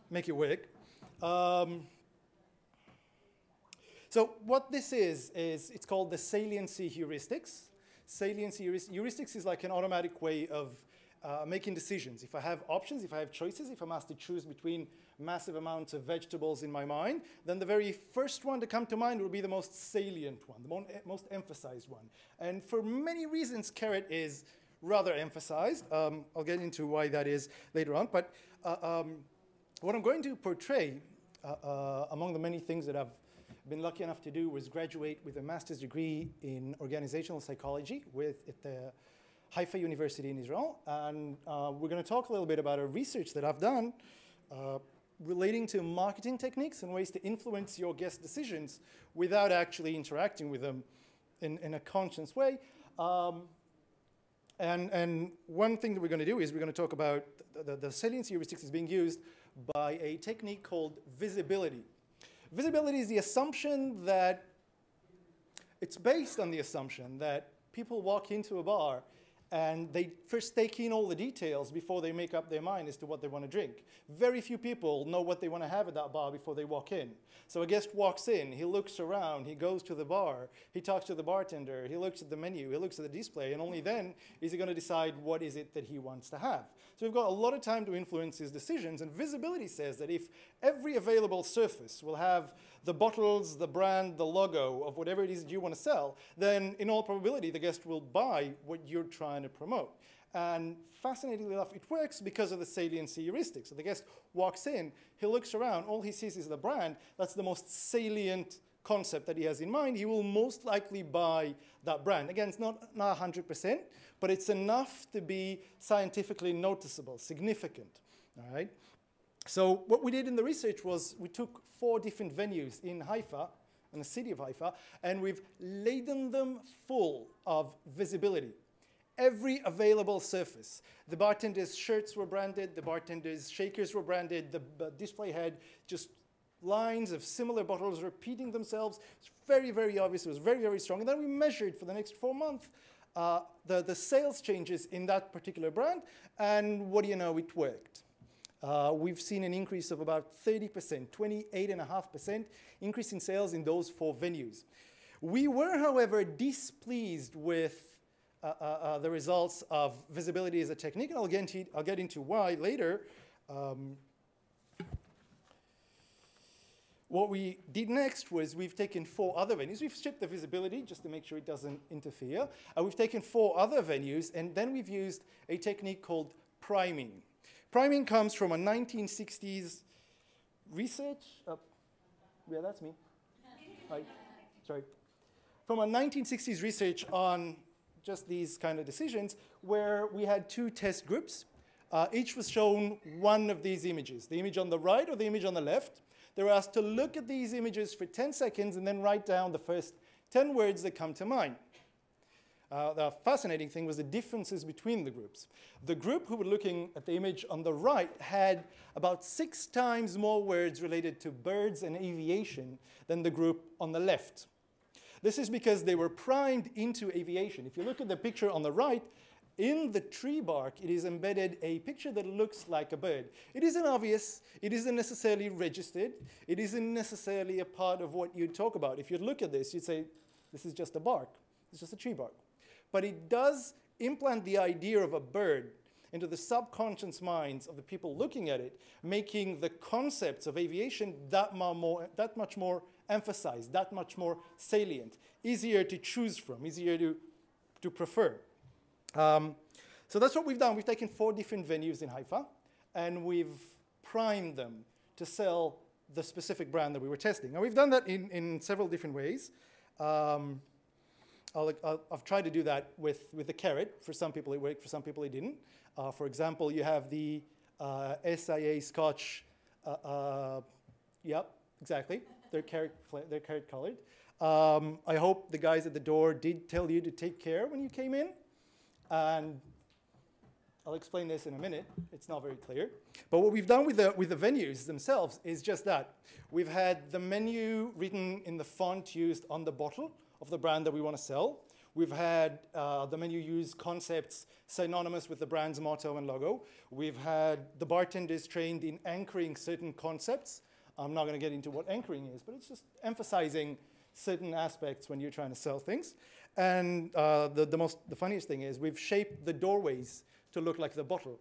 Make it work. So what this is it's called the saliency heuristics. Saliency heuristics is like an automatic way of making decisions. If I have options, if I have choices, if I'm asked to choose between massive amounts of vegetables in my mind, then the very first one to come to mind will be the most salient one, the most emphasized one. And for many reasons, carrot is rather emphasized. I'll get into why that is later on. But what I'm going to portray, among the many things that I've been lucky enough to do, was graduate with a master's degree in organizational psychology at the Haifa University in Israel. And we're going to talk a little bit about a research that I've done relating to marketing techniques and ways to influence your guest decisions without actually interacting with them in a conscious way. And one thing that we're going to do is we're going to talk about the saliency heuristics is being used by a technique called visibility. Visibility is the assumption that it's based on the assumption that people walk into a bar and they first take in all the details before they make up their mind as to what they want to drink. Very few people know what they want to have at that bar before they walk in. So a guest walks in, he looks around, he goes to the bar, he talks to the bartender, he looks at the menu, he looks at the display, and only then is he going to decide what is it that he wants to have. So we've got a lot of time to influence his decisions, and visibility says that if every available surface will have the bottles, the brand, the logo of whatever it is that you want to sell, then in all probability the guest will buy what you're trying to promote. And fascinatingly enough, it works because of the saliency heuristic. So the guest walks in, he looks around, all he sees is the brand. That's the most salient concept that he has in mind. He will most likely buy that brand. Again, it's not 100%, but it's enough to be scientifically noticeable, significant. All right? So what we did in the research was we took 4 different venues in Haifa, in the city of Haifa, and we've laden them full of visibility. Every available surface. The bartenders' shirts were branded, the bartenders' shakers were branded, the display had just lines of similar bottles repeating themselves. It's very, very obvious. It was very, very strong. And then we measured for the next 4 months the sales changes in that particular brand, and what do you know, it worked. We've seen an increase of about 30%, 28.5% increase in sales in those 4 venues. We were, however, displeased with the results of visibility as a technique, and I'll get into why later. What we did next was we've taken 4 other venues. We've stripped the visibility just to make sure it doesn't interfere. We've taken 4 other venues, and then we've used a technique called priming. Priming comes from a 1960s research. Yeah, that's me. sorry, from a 1960s research on just these kind of decisions, where we had 2 test groups. Each was shown one of these images, the image on the right or the image on the left. They were asked to look at these images for 10 seconds and then write down the first 10 words that come to mind. The fascinating thing was the differences between the groups. The group who were looking at the image on the right had about 6 times more words related to birds and aviation than the group on the left. This is because they were primed into aviation. If you look at the picture on the right, in the tree bark, it is embedded a picture that looks like a bird. It isn't obvious. It isn't necessarily registered. It isn't necessarily a part of what you'd talk about. If you'd look at this, you'd say, this is just a bark. It's just a tree bark. But it does implant the idea of a bird into the subconscious minds of the people looking at it, making the concepts of aviation that much more emphasized, that much more salient, easier to choose from, easier to prefer. So that's what we've done. We've taken 4 different venues in Haifa, and we've primed them to sell the specific brand that we were testing. Now, we've done that in several different ways. I've tried to do that with the carrot. For some people it worked, for some people it didn't. For example, you have the SIA Scotch, yep, exactly. They're carrot colored. I hope the guys at the door did tell you to take care when you came in. And I'll explain this in a minute. It's not very clear. But what we've done with the venues themselves is just that. We've had the menu written in the font used on the bottle of the brand that we want to sell. We've had the menu use concepts synonymous with the brand's motto and logo. We've had the bartenders trained in anchoring certain concepts. I'm not going to get into what anchoring is, but it's just emphasizing certain aspects when you're trying to sell things. And the funniest thing is we've shaped the doorways to look like the bottle.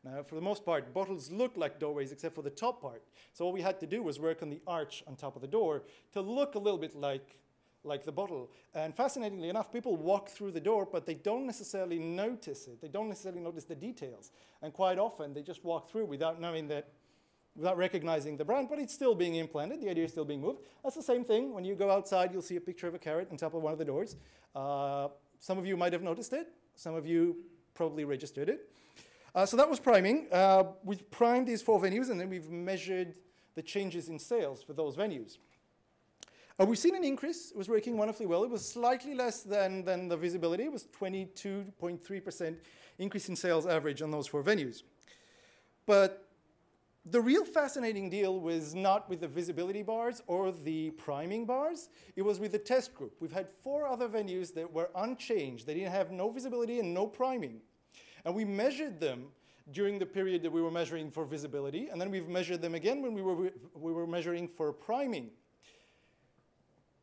Now, for the most part, bottles look like doorways except for the top part. So all we had to do was work on the arch on top of the door to look a little bit like the bottle. And fascinatingly enough, people walk through the door, but they don't necessarily notice it. They don't necessarily notice the details. And quite often, they just walk through without knowing that, without recognizing the brand, but it's still being implanted. The idea is still being moved. That's the same thing. When you go outside, you'll see a picture of a carrot on top of one of the doors. Some of you might have noticed it. Some of you probably registered it. So that was priming. We've primed these 4 venues, and then we've measured the changes in sales for those venues. We've seen an increase. It was working wonderfully well. It was slightly less than the visibility. It was 22.3% increase in sales average on those 4 venues. But the real fascinating deal was not with the visibility bars or the priming bars. It was with the test group. We've had 4 other venues that were unchanged. They didn't have no visibility and no priming. And we measured them during the period that we were measuring for visibility, and then we've measured them again when we were measuring for priming.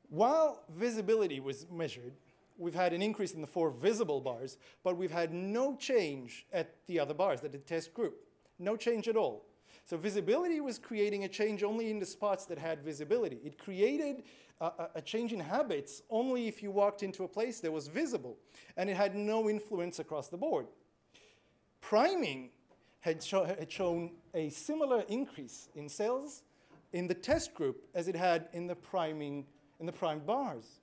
While visibility was measured, we've had an increase in the 4 visible bars, but we've had no change at the other bars, at the test group. No change at all. So visibility was creating a change only in the spots that had visibility. It created a change in habits only if you walked into a place that was visible, and it had no influence across the board. Priming had shown a similar increase in sales in the test group as it had in the primed bars.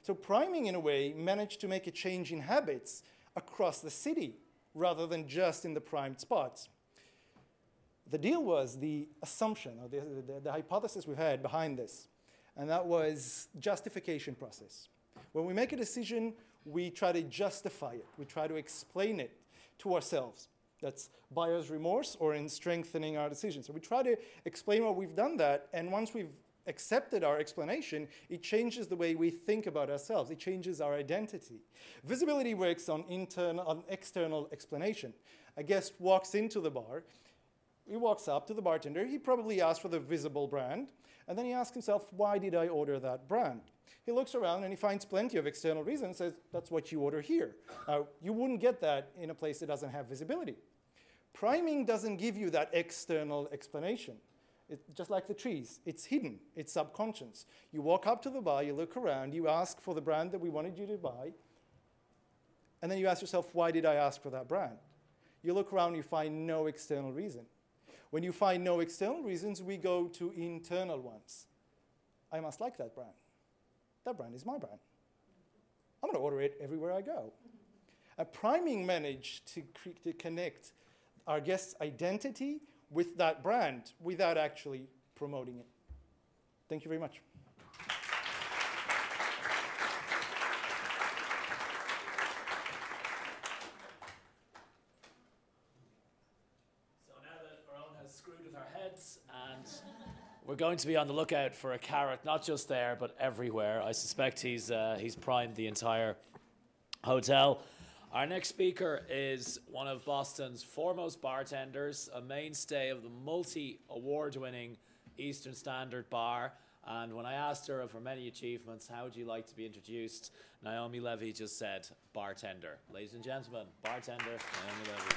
So priming, in a way, managed to make a change in habits across the city rather than just in the primed spots. The deal was the assumption, or the hypothesis we had behind this, and that was justification process. When we make a decision, we try to justify it. We try to explain it to ourselves. That's buyer's remorse, or in strengthening our decision. So we try to explain why we've done that, and once we've accepted our explanation, it changes the way we think about ourselves. It changes our identity. Visibility works on external explanation. A guest walks into the bar. He walks up to the bartender. He probably asks for the visible brand, and then he asks himself, why did I order that brand? He looks around and he finds plenty of external reasons and says, that's what you order here. Now, you wouldn't get that in a place that doesn't have visibility. Priming doesn't give you that external explanation. Just like the trees, it's hidden, it's subconscious. You walk up to the bar, you look around, you ask for the brand that we wanted you to buy, and then you ask yourself, why did I ask for that brand? You look around, you find no external reason. When you find no external reasons, we go to internal ones. I must like that brand. that brand is my brand. I'm going to order it everywhere I go. Priming managed to connect our guest's identity with that brand without actually promoting it. Thank you very much. So now that Oron has screwed with our heads, and we're going to be on the lookout for a carrot, not just there, but everywhere. I suspect he's primed the entire hotel. Our next speaker is one of Boston's foremost bartenders, a mainstay of the multi-award-winning Eastern Standard Bar. And when I asked her of her many achievements, how would you like to be introduced, Naomi Levy just said, bartender. Ladies and gentlemen, bartender Naomi Levy.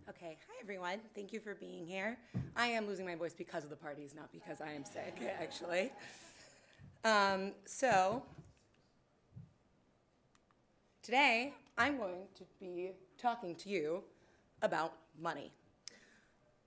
Okay, hi everyone. Thank you for being here. I am losing my voice because of the parties, not because I am sick, actually. So, today I'm going to be talking to you about money.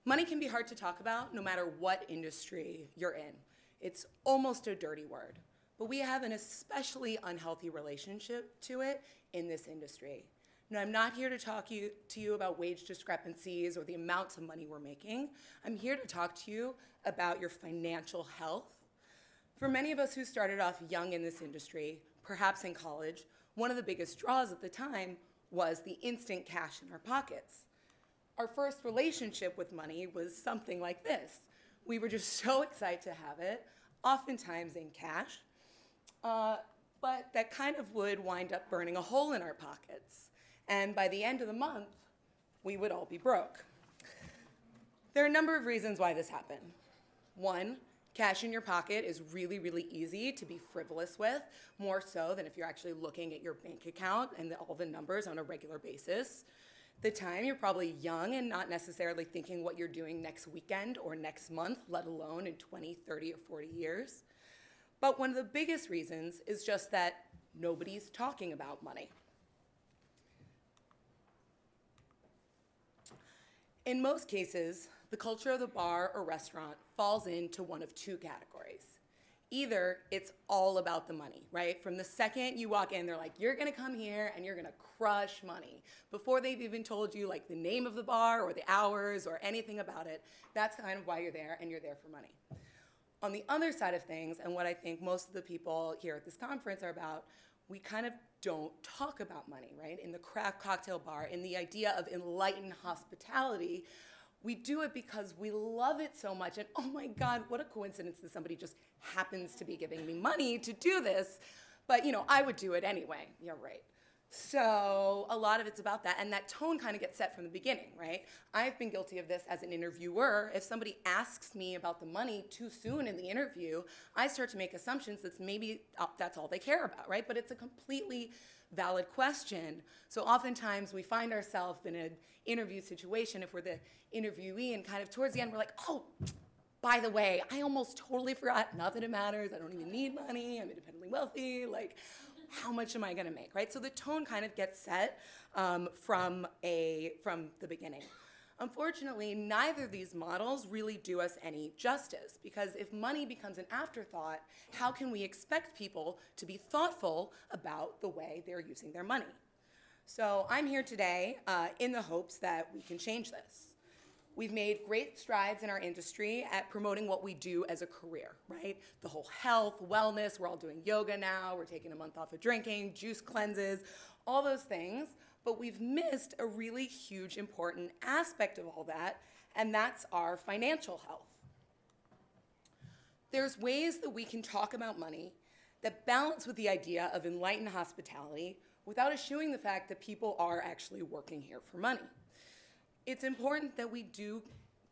Money can be hard to talk about no matter what industry you're in. It's almost a dirty word, but we have an especially unhealthy relationship to it in this industry. Now, I'm not here to talk to you about wage discrepancies or the amounts of money we're making. I'm here to talk to you about your financial health. For many of us who started off young in this industry, perhaps in college, one of the biggest draws at the time was the instant cash in our pockets. Our first relationship with money was something like this. We were just so excited to have it, oftentimes in cash, but that kind of would wind up burning a hole in our pockets. And by the end of the month, we would all be broke. There are a number of reasons why this happened. One, cash in your pocket is really, really easy to be frivolous with, more so than if you're actually looking at your bank account and all the numbers on a regular basis. The time, you're probably young and not necessarily thinking what you're doing next weekend or next month, let alone in 20, 30, or 40 years. But one of the biggest reasons is just that nobody's talking about money. In most cases, the culture of the bar or restaurant falls into one of two categories. Either it's all about the money, right? From the second you walk in, they're like, you're gonna come here and you're gonna crush money. Before they've even told you like the name of the bar or the hours or anything about it, that's kind of why you're there, and you're there for money. On the other side of things, and what I think most of the people here at this conference are about, we kind of don't talk about money, right? In the craft cocktail bar, in the idea of enlightened hospitality, we do it because we love it so much, and oh my God, what a coincidence that somebody just happens to be giving me money to do this, but you know, I would do it anyway. Yeah, right. So a lot of it's about that, and that tone kind of gets set from the beginning, right? I've been guilty of this as an interviewer. If somebody asks me about the money too soon in the interview, I start to make assumptions that maybe that's all they care about, right? But it's a completely valid question. So oftentimes we find ourselves in an interview situation, if we're the interviewee, and kind of towards the end we're like, oh, by the way, I almost totally forgot, not that it matters, I don't even need money, I'm independently wealthy, like, how much am I gonna make, right? So the tone kind of gets set from the beginning. Unfortunately, neither of these models really do us any justice, because if money becomes an afterthought, how can we expect people to be thoughtful about the way they're using their money? So I'm here today in the hopes that we can change this. We've made great strides in our industry at promoting what we do as a career, right? The whole health, wellness, we're all doing yoga now, we're taking a month off of drinking, juice cleanses, all those things, but we've missed a really huge, important aspect of all that, and that's our financial health. There's ways that we can talk about money that balance with the idea of enlightened hospitality without eschewing the fact that people are actually working here for money. It's important that we do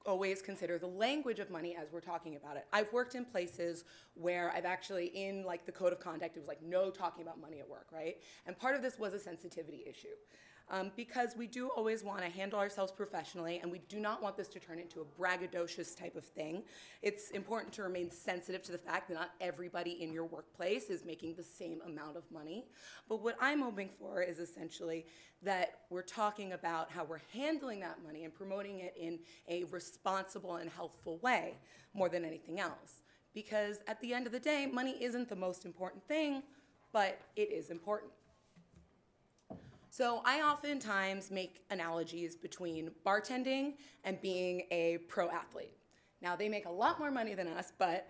always consider the language of money as we're talking about it. I've worked in places where I've actually, in like the code of conduct, it was like no talking about money at work, right? And part of this was a sensitivity issue. because we do always want to handle ourselves professionally, and we do not want this to turn into a braggadocious type of thing. It's important to remain sensitive to the fact that not everybody in your workplace is making the same amount of money. But what I'm hoping for is essentially that we're talking about how we're handling that money and promoting it in a responsible and healthful way more than anything else. Because at the end of the day, money isn't the most important thing, but it is important. So I oftentimes make analogies between bartending and being a pro athlete. Now, they make a lot more money than us, but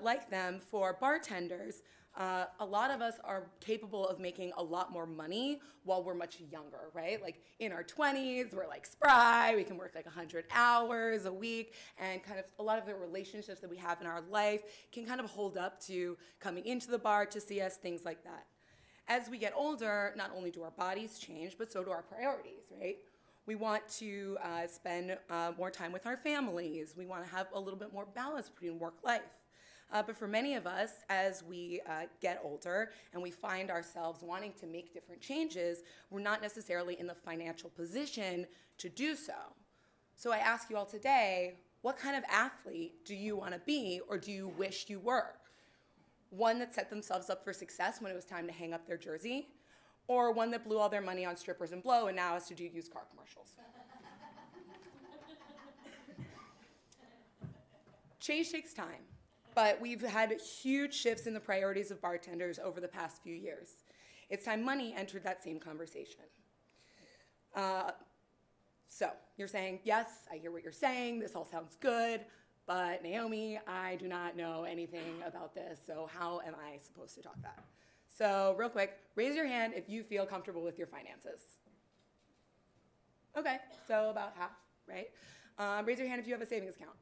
like them, for bartenders, a lot of us are capable of making a lot more money while we're much younger, right? Like in our 20s, we're like spry, we can work like 100 hours a week, and kind of a lot of the relationships that we have in our life can kind of hold up to coming into the bar to see us, things like that. As we get older, not only do our bodies change, but so do our priorities, right? We want to spend more time with our families. We want to have a little bit more balance between work-life. But for many of us, as we get older and we find ourselves wanting to make different changes, we're not necessarily in the financial position to do so. So I ask you all today, what kind of athlete do you want to be, or do you wish you were? One that set themselves up for success when it was time to hang up their jersey, or one that blew all their money on strippers and blow and now has to do used car commercials? Change takes time, but we've had huge shifts in the priorities of bartenders over the past few years. It's time money entered that same conversation. So you're saying, yes, I hear what you're saying, this all sounds good, but Naomi, I do not know anything about this, so how am I supposed to talk that? So real quick, raise your hand if you feel comfortable with your finances. Okay, so about half, right? Raise your hand if you have a savings account.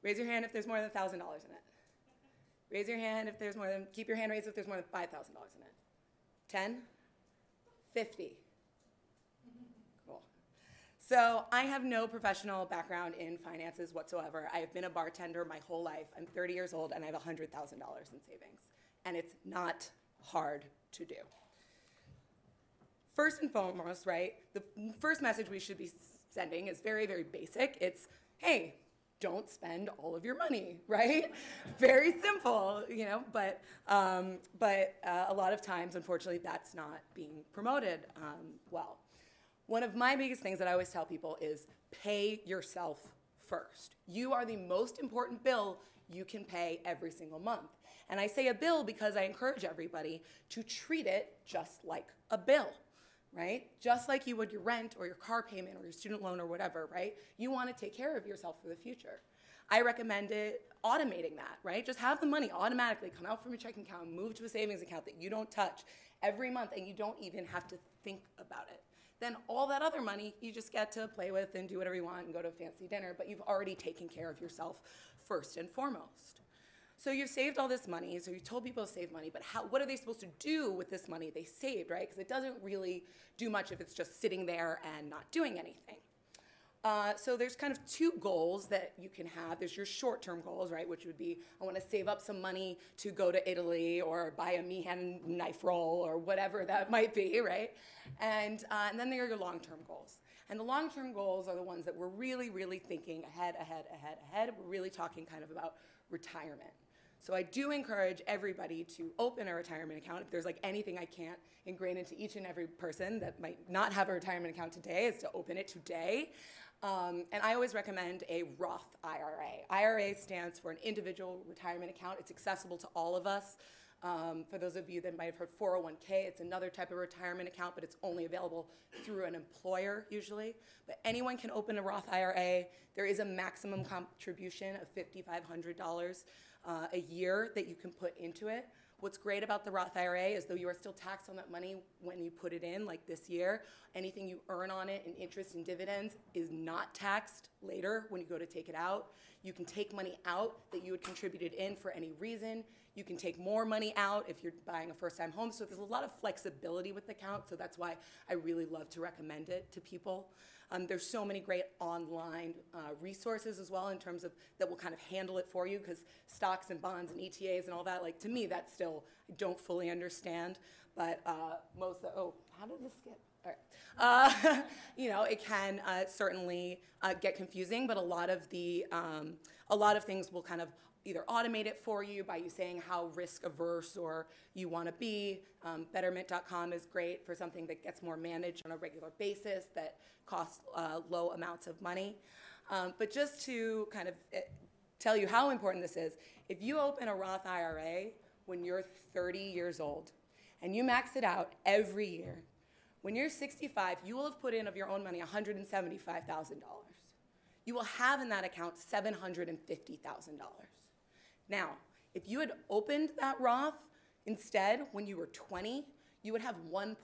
Raise your hand if there's more than $1,000 in it. Raise your hand if there's more than, keep your hand raised if there's more than $5,000 in it. 10? 50? Cool. So I have no professional background in finances whatsoever. I have been a bartender my whole life. I'm 30 years old and I have $100,000 in savings. And it's not hard to do. First and foremost, right, the first message we should be sending is very, very basic. It's, hey, don't spend all of your money, right? Very simple, you know, but a lot of times, unfortunately, that's not being promoted well. One of my biggest things that I always tell people is pay yourself first. You are the most important bill you can pay every single month. And I say a bill because I encourage everybody to treat it just like a bill, right? Just like you would your rent or your car payment or your student loan or whatever, right? You want to take care of yourself for the future. I recommend automating that, right? Just have the money automatically come out from your checking account, move to a savings account that you don't touch every month, and you don't even have to think about it. Then all that other money, you just get to play with and do whatever you want and go to a fancy dinner, but you've already taken care of yourself first and foremost. So you've saved all this money, so you told people to save money, but what are they supposed to do with this money they saved, right? Because it doesn't really do much if it's just sitting there and not doing anything. So there's kind of two goals that you can have. There's your short-term goals, right, which would be, I want to save up some money to go to Italy or buy a Meehan knife roll or whatever that might be, right? And then there are your long-term goals. And the long-term goals are the ones that we're really, really thinking ahead. We're really talking kind of about retirement. So I do encourage everybody to open a retirement account. If there's like anything I can't ingrain into each and every person that might not have a retirement account today, is to open it today. And I always recommend a Roth IRA. IRA stands for an individual retirement account. It's accessible to all of us. For those of you that might have heard 401k, it's another type of retirement account, but it's only available through an employer usually. But anyone can open a Roth IRA. There is a maximum contribution of $5,500 a year that you can put into it. What's great about the Roth IRA is though you are still taxed on that money when you put it in, like this year, anything you earn on it in interest and dividends is not taxed later when you go to take it out. You can take money out that you had contributed in for any reason. You can take more money out if you're buying a first-time home. So there's a lot of flexibility with the account, so that's why I really love to recommend it to people. There's so many great online resources as well in terms of that will kind of handle it for you, because stocks and bonds and ETAs and all that, like to me, that's still, I don't fully understand. But how did this skip? All right. You know, it can certainly get confusing, but a lot of things will kind of either automate it for you by you saying how risk averse or you want to be. Betterment.com is great for something that gets more managed on a regular basis that costs low amounts of money. But just to kind of tell you how important this is, if you open a Roth IRA when you're 30 years old and you max it out every year, when you're 65, you will have put in of your own money $175,000. You will have in that account $750,000. Now, if you had opened that Roth instead when you were 20, you would have $1.5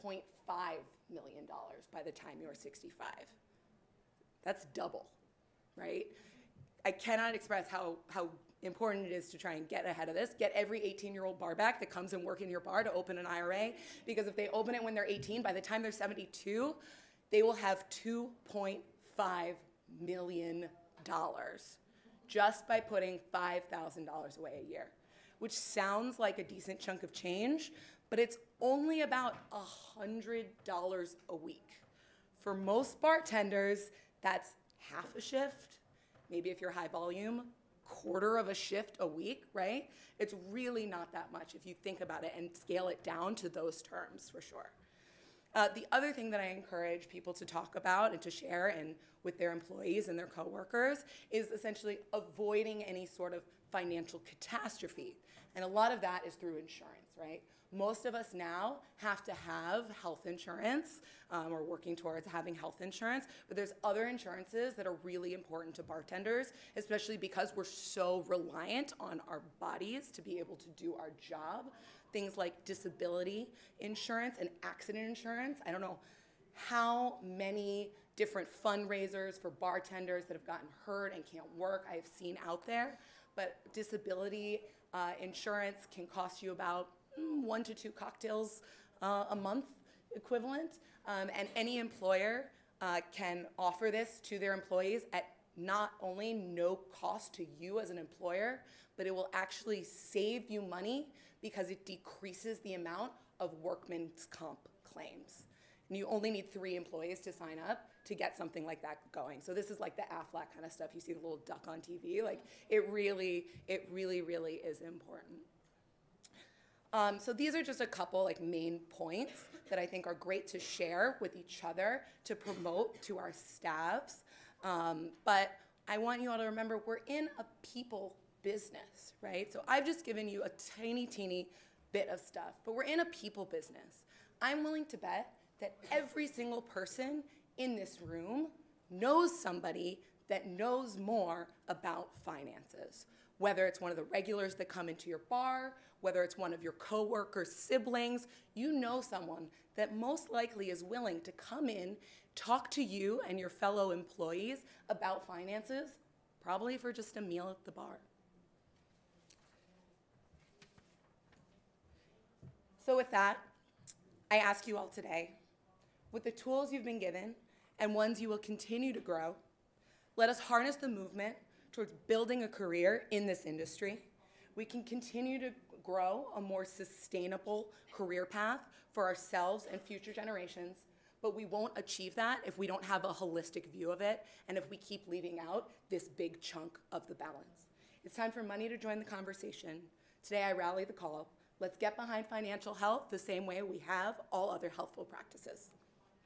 million by the time you were 65. That's double, right? I cannot express how important it is to try and get ahead of this. Get every 18-year-old bar back that comes and work in your bar to open an IRA, because if they open it when they're 18, by the time they're 72, they will have $2.5 million just by putting $5,000 away a year, which sounds like a decent chunk of change, but it's only about $100 a week. For most bartenders, that's half a shift. Maybe if you're high volume, quarter of a shift a week, right? It's really not that much if you think about it and scale it down to those terms, for sure. The other thing that I encourage people to talk about and to share and with their employees and their coworkers is essentially avoiding any sort of financial catastrophe. And a lot of that is through insurance, right? Most of us now have to have health insurance. We're working towards having health insurance, but there's other insurances that are really important to bartenders, especially because we're so reliant on our bodies to be able to do our job. Things like disability insurance and accident insurance. I don't know how many different fundraisers for bartenders that have gotten hurt and can't work I have seen out there, but disability insurance can cost you about 1 to 2 cocktails a month equivalent, and any employer can offer this to their employees at not only no cost to you as an employer, but it will actually save you money because it decreases the amount of workman's comp claims. And you only need 3 employees to sign up to get something like that going. So this is like the Aflac kind of stuff. You see the little duck on TV. Like it really is important. So these are just a couple like main points that I think are great to share with each other to promote to our staffs. But I want you all to remember we're in a people business, right? So I've just given you a teeny bit of stuff, but we're in a people business. I'm willing to bet that every single person in this room knows somebody that knows more about finances. Whether it's one of the regulars that come into your bar, whether it's one of your coworkers' siblings, you know someone that most likely is willing to come in, talk to you and your fellow employees about finances, probably for just a meal at the bar. So with that, I ask you all today, with the tools you've been given and ones you will continue to grow, let us harness the movement towards building a career in this industry. We can continue to grow a more sustainable career path for ourselves and future generations, but we won't achieve that if we don't have a holistic view of it and if we keep leaving out this big chunk of the balance. It's time for money to join the conversation. Today I rally the call. Let's get behind financial health the same way we have all other healthful practices.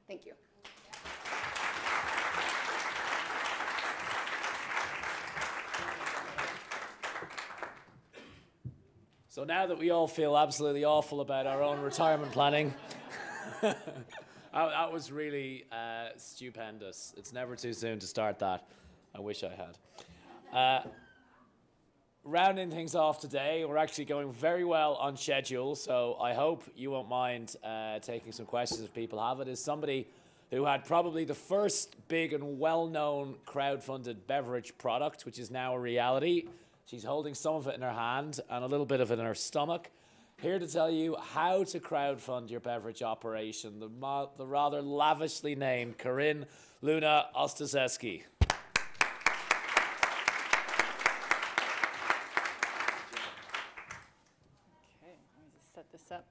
Thank you. So now that we all feel absolutely awful about our own retirement planning, that was really stupendous. It's never too soon to start that. I wish I had. Rounding things off today, we're actually going very well on schedule, so I hope you won't mind taking some questions if people have it. Is somebody who had probably the first big and well-known crowd-funded beverage product, which is now a reality. She's holding some of it in her hand and a little bit of it in her stomach. Here to tell you how to crowdfund your beverage operation, the rather lavishly named Carin Luna-Ostaseski. Okay, let me just set this up.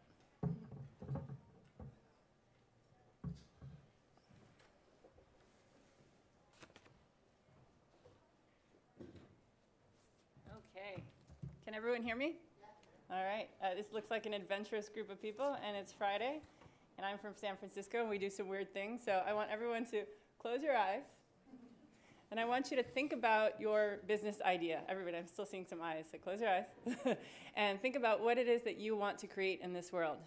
Can everyone hear me? All right. This looks like an adventurous group of people, and it's Friday, and I'm from San Francisco, and we do some weird things. So I want everyone to close your eyes, and I want you to think about your business idea. Everybody, I'm still seeing some eyes, so close your eyes. And think about what it is that you want to create in this world.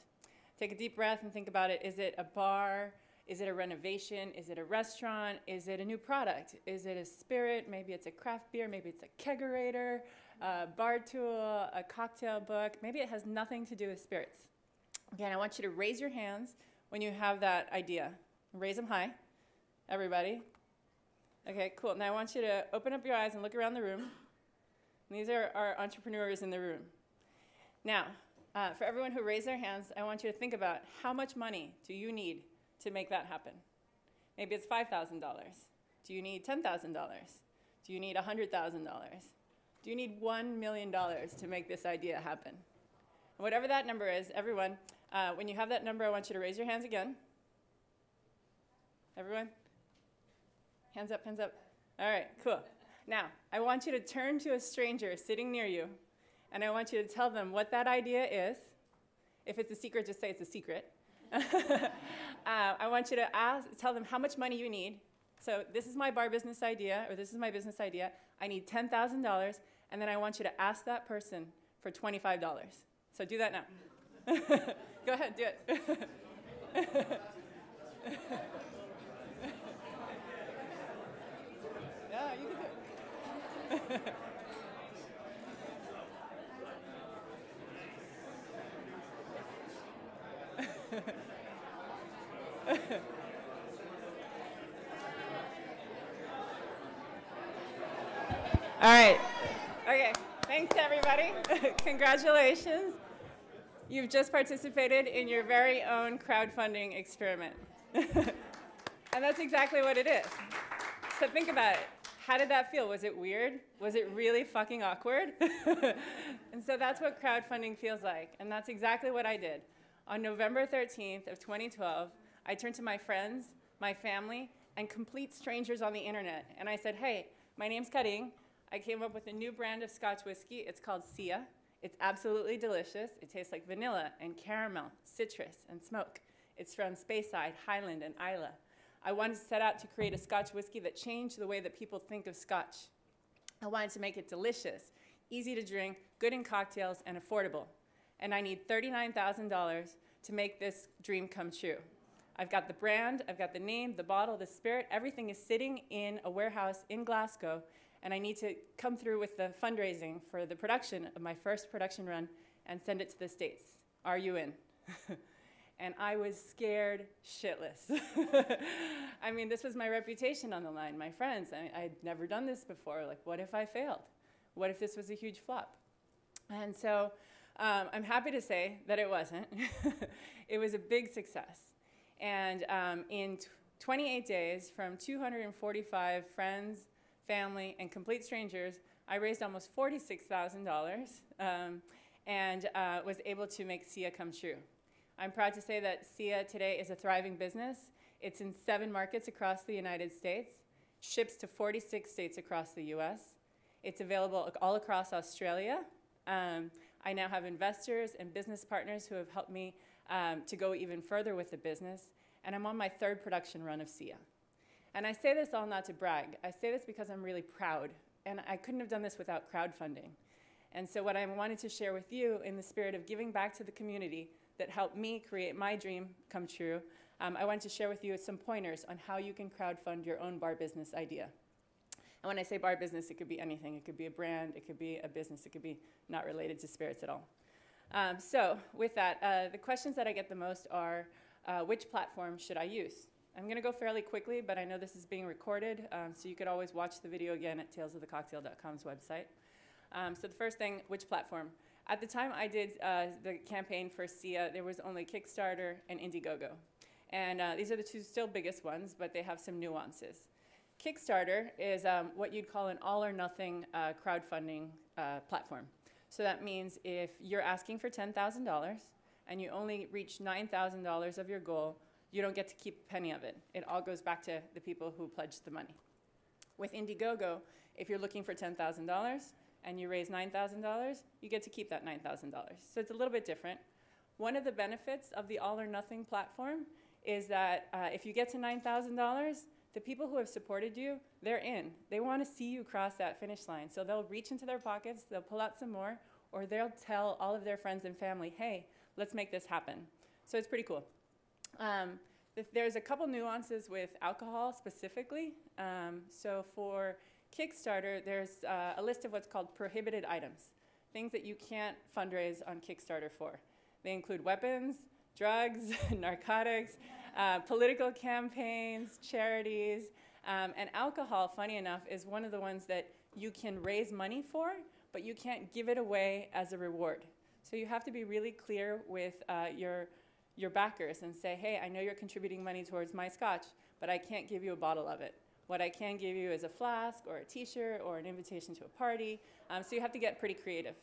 Take a deep breath and think about it. Is it a bar? Is it a renovation? Is it a restaurant? Is it a new product? Is it a spirit? Maybe it's a craft beer. Maybe it's a kegerator, a bar tool, a cocktail book. Maybe it has nothing to do with spirits. Again, I want you to raise your hands when you have that idea. Raise them high, everybody. Okay, cool. Now I want you to open up your eyes and look around the room. And these are our entrepreneurs in the room. Now, for everyone who raised their hands, I want you to think about how much money do you need to make that happen? Maybe it's $5,000. Do you need $10,000? Do you need $100,000? Do you need $1 million to make this idea happen? And whatever that number is, everyone, when you have that number, I want you to raise your hands again. Everyone? Hands up, hands up. All right, cool. Now, I want you to turn to a stranger sitting near you, and I want you to tell them what that idea is. If it's a secret, just say it's a secret. I want you to tell them how much money you need. So this is my bar business idea, or this is my business idea. I need $10,000, and then I want you to ask that person for $25. So do that now. Go ahead, do it. Yeah, you can do it. All right. Okay. Thanks, everybody. Congratulations. You've just participated in your very own crowdfunding experiment. And that's exactly what it is. So think about it. How did that feel? Was it weird? Was it really fucking awkward? And so that's what crowdfunding feels like. And that's exactly what I did. On November 13th of 2012, I turned to my friends, my family, and complete strangers on the internet. And I said, hey, my name's Carin. I came up with a new brand of Scotch whiskey. It's called Sia. It's absolutely delicious. It tastes like vanilla and caramel, citrus, and smoke. It's from Speyside, Highland, and Islay. I wanted to set out to create a Scotch whiskey that changed the way that people think of Scotch. I wanted to make it delicious, easy to drink, good in cocktails, and affordable. And I need $39,000 to make this dream come true. I've got the brand, I've got the name, the bottle, the spirit. Everything is sitting in a warehouse in Glasgow, and I need to come through with the fundraising for the production of my first production run and send it to the States. Are you in? And I was scared shitless. I mean, this was my reputation on the line, my friends. I'd never done this before. Like, what if I failed? What if this was a huge flop? And so I'm happy to say that it wasn't. It was a big success. And in 28 days, from 245 friends, family, and complete strangers, I raised almost $46,000 and was able to make Sia come true. I'm proud to say that Sia today is a thriving business. It's in 7 markets across the United States, ships to 46 states across the US. It's available all across Australia. I now have investors and business partners who have helped me to go even further with the business, and I'm on my 3rd production run of Sia. And I say this all not to brag. I say this because I'm really proud, and I couldn't have done this without crowdfunding. And so what I wanted to share with you in the spirit of giving back to the community that helped me create my dream come true, I wanted to share with you some pointers on how you can crowdfund your own bar business idea. And when I say bar business, it could be anything. It could be a brand, it could be a business, it could be not related to spirits at all. So with that, the questions that I get the most are, which platform should I use? I'm gonna go fairly quickly, but I know this is being recorded, so you could always watch the video again at talesofthecocktail.com's website. So the first thing, which platform? At the time I did the campaign for Sia, there was only Kickstarter and Indiegogo. And these are the 2 still biggest ones, but they have some nuances. Kickstarter is what you'd call an all-or-nothing crowdfunding platform. So that means if you're asking for $10,000 and you only reach $9,000 of your goal, you don't get to keep a penny of it. It all goes back to the people who pledged the money. With Indiegogo, if you're looking for $10,000, and you raise $9,000, you get to keep that $9,000. So it's a little bit different. One of the benefits of the all or nothing platform is that if you get to $9,000, the people who have supported you, they're in. They want to see you cross that finish line. So they'll reach into their pockets, they'll pull out some more, or they'll tell all of their friends and family, hey, let's make this happen. So it's pretty cool. There's a couple nuances with alcohol specifically. So for Kickstarter, there's a list of what's called prohibited items, things that you can't fundraise on Kickstarter for. They include weapons, drugs, narcotics, political campaigns, charities, and alcohol, funny enough, is one of the ones that you can raise money for, but you can't give it away as a reward. So you have to be really clear with your backers and say, hey, I know you're contributing money towards my scotch, but I can't give you a bottle of it. What I can give you is a flask or a t-shirt or an invitation to a party. So you have to get pretty creative.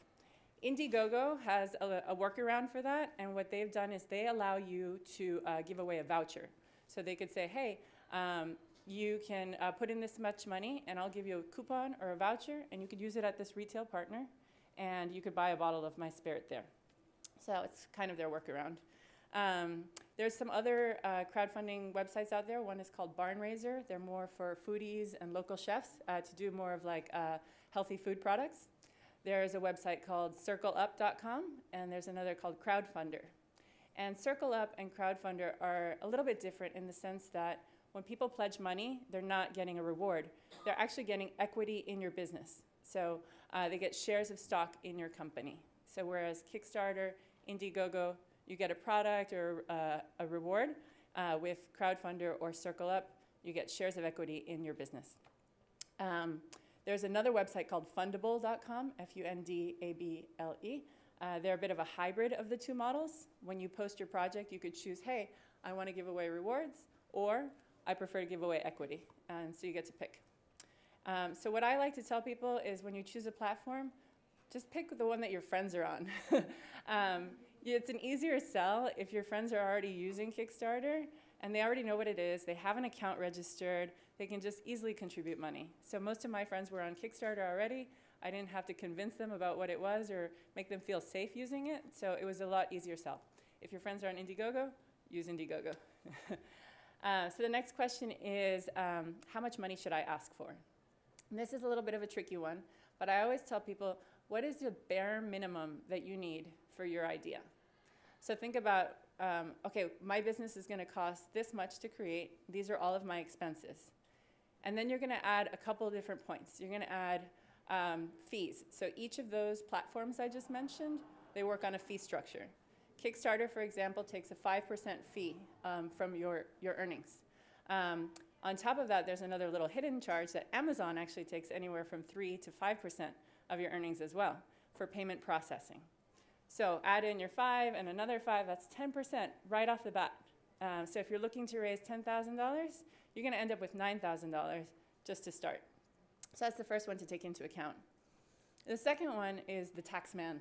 Indiegogo has a workaround for that, and what they've done is they allow you to give away a voucher. So they could say, hey, you can put in this much money, and I'll give you a coupon or a voucher, and you could use it at this retail partner, and you could buy a bottle of my spirit there. So it's kind of their workaround. There's some other crowdfunding websites out there. One is called Barn Raiser. They're more for foodies and local chefs to do more of like healthy food products. There's a website called circleup.com, and there's another called Crowdfunder. And CircleUp and Crowdfunder are a little bit different in the sense that when people pledge money, they're not getting a reward. They're actually getting equity in your business. So they get shares of stock in your company. So whereas Kickstarter, Indiegogo, you get a product or a reward, with Crowdfunder or CircleUp, you get shares of equity in your business. There's another website called fundable.com, F-U-N-D-A-B-L-E. They're a bit of a hybrid of the two models. When you post your project, you could choose, hey, I want to give away rewards, or I prefer to give away equity. And so you get to pick. So what I like to tell people is when you choose a platform, just pick the one that your friends are on. It's an easier sell if your friends are already using Kickstarter and they already know what it is, they have an account registered, they can just easily contribute money. So most of my friends were on Kickstarter already. I didn't have to convince them about what it was or make them feel safe using it, so it was a lot easier sell. If your friends are on Indiegogo, use Indiegogo. So the next question is, how much money should I ask for? And this is a little bit of a tricky one, but I always tell people, what is the bare minimum that you need for your idea? So think about, okay, my business is going to cost this much to create. These are all of my expenses. And then you're going to add a couple of different points. You're going to add fees. So each of those platforms I just mentioned, they work on a fee structure. Kickstarter, for example, takes a 5% fee from your earnings. On top of that, there's another little hidden charge that Amazon actually takes anywhere from 3 to 5% of your earnings as well for payment processing. So add in your 5 and another 5, that's 10% right off the bat. So if you're looking to raise $10,000, you're going to end up with $9,000 just to start. So that's the first one to take into account. The second one is the tax man.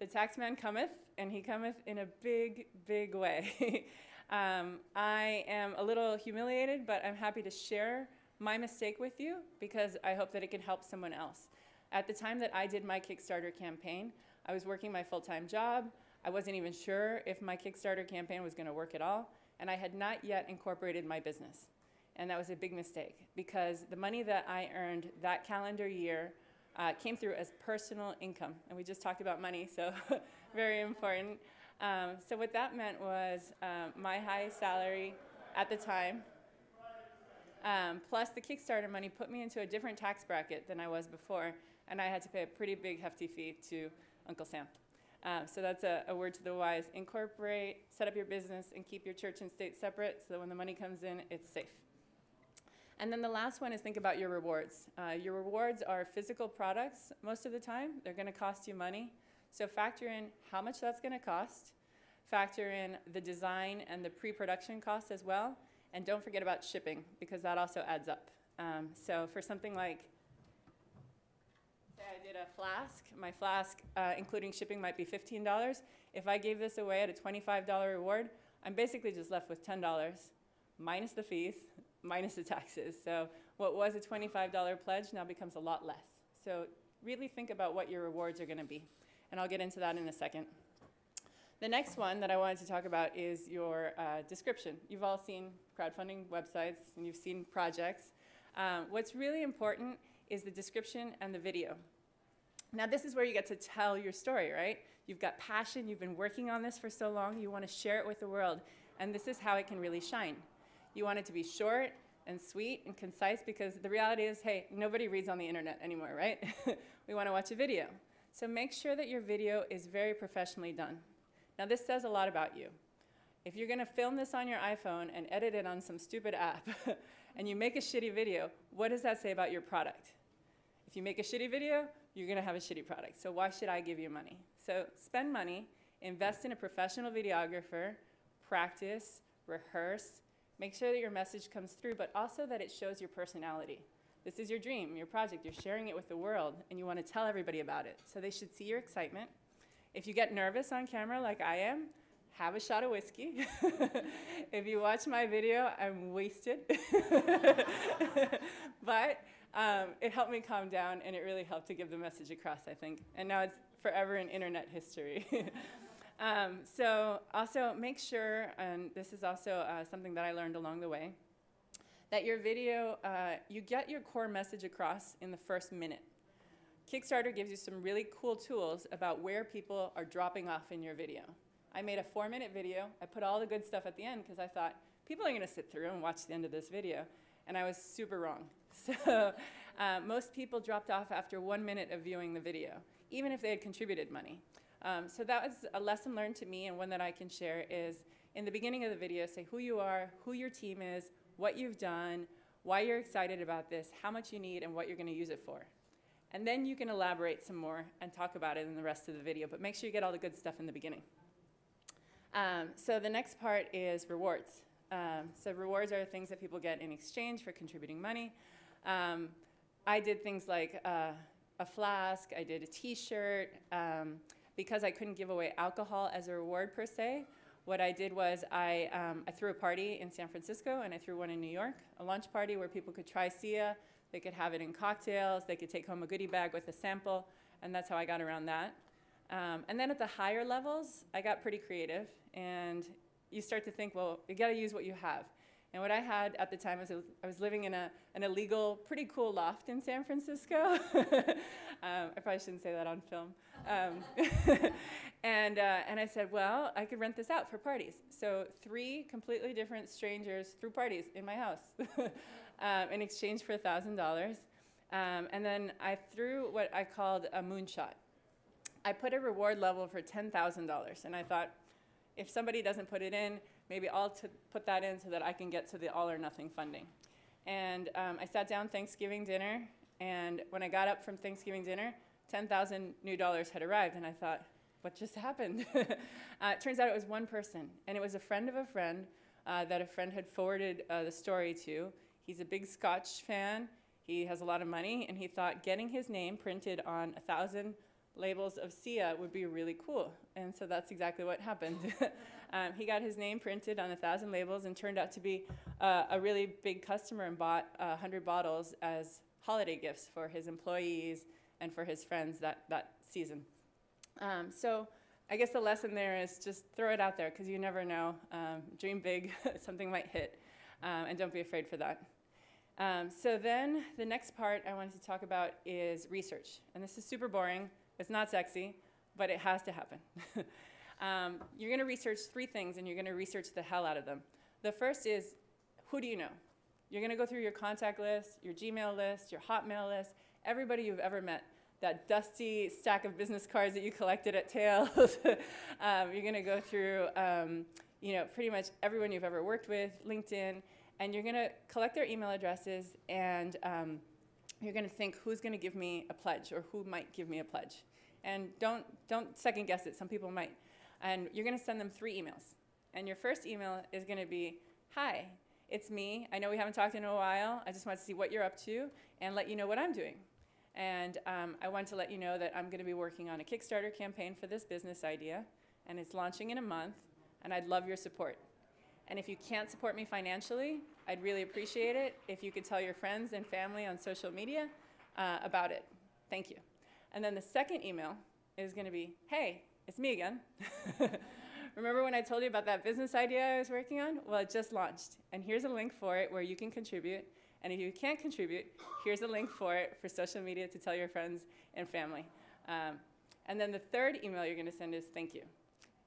The tax man cometh, and he cometh in a big, big way. I am a little humiliated, but I'm happy to share my mistake with you because I hope that it can help someone else. At the time that I did my Kickstarter campaign, I was working my full-time job. I wasn't even sure if my Kickstarter campaign was going to work at all, and I had not yet incorporated my business. And that was a big mistake because the money that I earned that calendar year came through as personal income. And we just talked about money, so very important. So what that meant was my high salary at the time, plus the Kickstarter money put me into a different tax bracket than I was before, and I had to pay a pretty big hefty fee to Uncle Sam. So that's a word to the wise. Incorporate, set up your business, and keep your church and state separate so that when the money comes in, it's safe. And then the last one is think about your rewards. Your rewards are physical products most of the time. They're going to cost you money. So factor in how much that's going to cost. Factor in the design and the pre-production costs as well. And don't forget about shipping because that also adds up. So for something like, say I did a flask, my flask including shipping might be $15. If I gave this away at a $25 reward, I'm basically just left with $10 minus the fees, minus the taxes. So what was a $25 pledge now becomes a lot less. So really think about what your rewards are going to be. And I'll get into that in a second. The next one that I wanted to talk about is your description. You've all seen crowdfunding websites and you've seen projects. What's really important is the description and the video. Now this is where you get to tell your story, right? You've got passion, you've been working on this for so long, you want to share it with the world, and this is how it can really shine. You want it to be short and sweet and concise, because the reality is, hey, nobody reads on the internet anymore, right? We want to watch a video. So make sure that your video is very professionally done. Now this says a lot about you. If you're going to film this on your iPhone and edit it on some stupid app, and you make a shitty video, what does that say about your product? If you make a shitty video, you're going to have a shitty product. So why should I give you money? So spend money, invest in a professional videographer, practice, rehearse, make sure that your message comes through, but also that it shows your personality. This is your dream, your project. You're sharing it with the world, and you want to tell everybody about it. So they should see your excitement. If you get nervous on camera like I am, have a shot of whiskey. If you watch my video, I'm wasted. But it helped me calm down, and it really helped to give the message across, I think. And now it's forever in internet history. So also make sure, and this is also something that I learned along the way, that your video, you get your core message across in the first minute. Kickstarter gives you some really cool tools about where people are dropping off in your video. I made a 4-minute video. I put all the good stuff at the end because I thought, people are going to sit through and watch the end of this video. And I was super wrong. So most people dropped off after 1 minute of viewing the video, even if they had contributed money. So that was a lesson learned to me, and one that I can share is in the beginning of the video, say who you are, who your team is, what you've done, why you're excited about this, how much you need, and what you're going to use it for. And then you can elaborate some more and talk about it in the rest of the video, but make sure you get all the good stuff in the beginning. So the next part is rewards. So rewards are things that people get in exchange for contributing money. I did things like a flask, I did a t-shirt. Because I couldn't give away alcohol as a reward per se, what I did was I threw a party in San Francisco, and I threw one in New York, a lunch party where people could try SIA, they could have it in cocktails, they could take home a goodie bag with a sample, and that's how I got around that. And then at the higher levels, I got pretty creative, and you start to think, well, you gotta use what you have. And what I had at the time was I was living in an illegal, pretty cool loft in San Francisco. I probably shouldn't say that on film. And I said, well, I could rent this out for parties. So 3 completely different strangers threw parties in my house in exchange for $1,000. And then I threw what I called a moonshot. I put a reward level for $10,000. And I thought, if somebody doesn't put it in, maybe I'll put that in so that I can get to the all or nothing funding. And I sat down Thanksgiving dinner, and when I got up from Thanksgiving dinner, $10,000 new dollars had arrived, and I thought, what just happened? It turns out it was one person, and it was a friend of a friend that a friend had forwarded the story to. He's a big Scotch fan, he has a lot of money, and he thought getting his name printed on 1,000 labels of SIA would be really cool, and so that's exactly what happened. He got his name printed on 1,000 labels and turned out to be a really big customer and bought 100 bottles as holiday gifts for his employees and for his friends that season. So I guess the lesson there is just throw it out there, because you never know. Dream big, something might hit, and don't be afraid for that. So then the next part I wanted to talk about is research, and this is super boring. It's not sexy, but it has to happen. You're going to research 3 things, and you're going to research the hell out of them. The first is, who do you know? You're going to go through your contact list, your Gmail list, your Hotmail list, everybody you've ever met, that dusty stack of business cards that you collected at Tails. You're going to go through pretty much everyone you've ever worked with, LinkedIn, and you're going to collect their email addresses, and you're going to think, who's going to give me a pledge, or who might give me a pledge? And don't second guess it. Some people might. And you're going to send them 3 emails. And your first email is going to be, hi, it's me. I know we haven't talked in a while. I just want to see what you're up to and let you know what I'm doing. And I want to let you know that I'm going to be working on a Kickstarter campaign for this business idea, and it's launching in a month, and I'd love your support. And if you can't support me financially, I'd really appreciate it if you could tell your friends and family on social media about it. thank you. And then the second email is going to be, hey, it's me again. Remember when I told you about that business idea I was working on? Well, it just launched. And here's a link for it where you can contribute. And if you can't contribute, here's a link for it for social media to tell your friends and family. And then the third email you're going to send is thank you.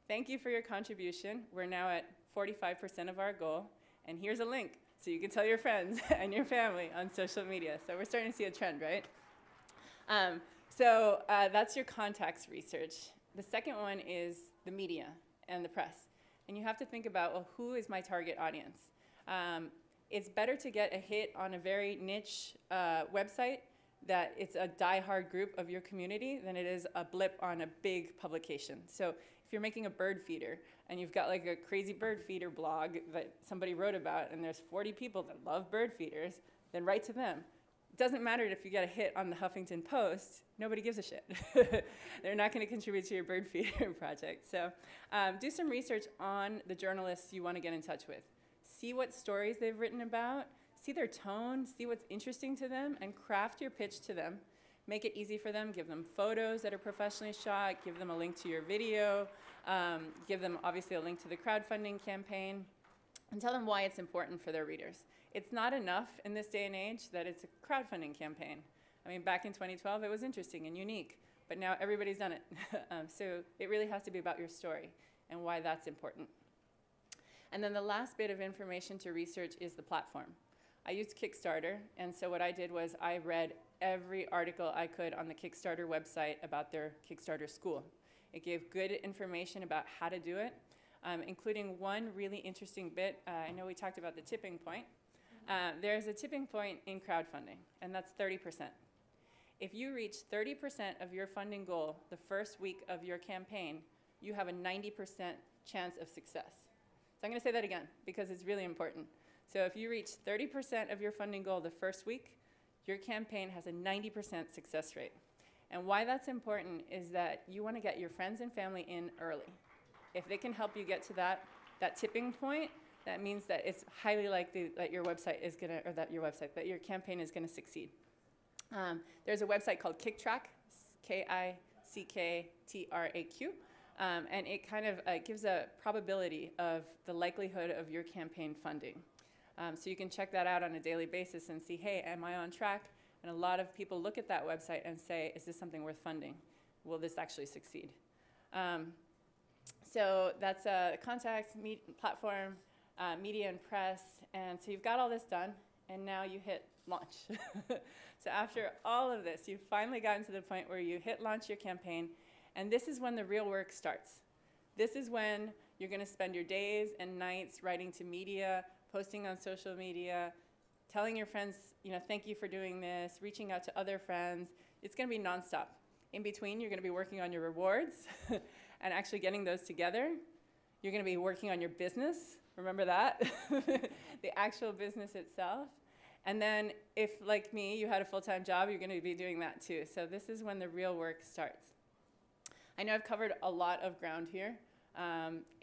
Thank you for your contribution. We're now at 45% of our goal. And here's a link so you can tell your friends and your family on social media. So we're starting to see a trend, right? So that's your contacts research. The second one is the media and the press. And you have to think about, well, who is my target audience? It's better to get a hit on a very niche website that it's a die-hard group of your community than it is a blip on a big publication. So if you're making a bird feeder and you've got like a crazy bird feeder blog that somebody wrote about and there's 40 people that love bird feeders, then write to them. It doesn't matter if you get a hit on the Huffington Post, nobody gives a shit. They're not going to contribute to your bird feeder project. So do some research on the journalists you want to get in touch with. See what stories they've written about, see their tone, see what's interesting to them, and craft your pitch to them. Make it easy for them, give them photos that are professionally shot, give them a link to your video, give them obviously a link to the crowdfunding campaign, and tell them why it's important for their readers. It's not enough in this day and age that it's a crowdfunding campaign. I mean, back in 2012, it was interesting and unique, but now everybody's done it. So it really has to be about your story and why that's important. And then the last bit of information to research is the platform. I used Kickstarter, and so what I did was I read every article I could on the Kickstarter website about their Kickstarter school. It gave good information about how to do it, including one really interesting bit. I know we talked about the tipping point. There's a tipping point in crowdfunding, and that's 30%. If you reach 30% of your funding goal the first week of your campaign, you have a 90% chance of success. So I'm going to say that again because it's really important. So if you reach 30% of your funding goal the first week, your campaign has a 90% success rate. And why that's important is that you want to get your friends and family in early. If they can help you get to that tipping point, that means that it's highly likely that your website is going to, or that your campaign is going to succeed. There's a website called KickTrack, K-I-C-K-T-R-A-Q. And it kind of gives a probability of the likelihood of your campaign funding. So you can check that out on a daily basis and see, hey, am I on track? And a lot of people look at that website and say, is this something worth funding? Will this actually succeed? So that's contacts, platform, media and press. And so you've got all this done, and now you hit launch. So after all of this, you've finally gotten to the point where you hit launch your campaign. And this is when the real work starts. This is when you're going to spend your days and nights writing to media, posting on social media, telling your friends, thank you for doing this, reaching out to other friends. It's going to be nonstop. In between, you're going to be working on your rewards and actually getting those together. You're going to be working on your business. Remember that? The actual business itself. And then if, like me, you had a full-time job, you're going to be doing that too. So this is when the real work starts. I know I've covered a lot of ground here,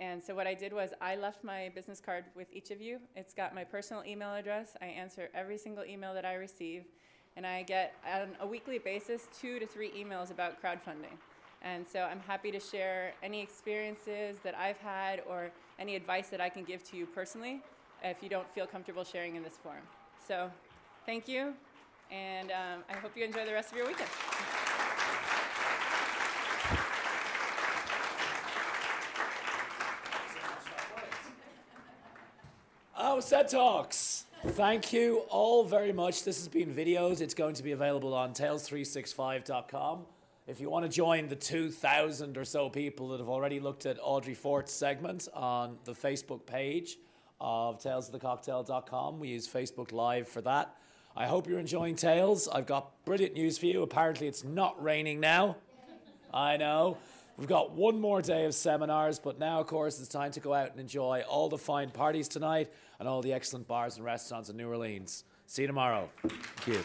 and so what I did was I left my business card with each of you. It's got my personal email address. I answer every single email that I receive, and I get, on a weekly basis, 2 to 3 emails about crowdfunding. And so I'm happy to share any experiences that I've had or any advice that I can give to you personally if you don't feel comfortable sharing in this forum. So thank you, and I hope you enjoy the rest of your weekend. SED Talks. Thank you all very much. This has been videos. It's going to be available on tales365.com. If you want to join the 2,000 or so people that have already looked at Audrey Fort's segment on the Facebook page of talesofthecocktail.com, we use Facebook Live for that. I hope you're enjoying Tales. I've got brilliant news for you. Apparently it's not raining now. I know. We've got one more day of seminars, but now, of course, it's time to go out and enjoy all the fine parties tonight and all the excellent bars and restaurants in New Orleans. See you tomorrow. Thank you.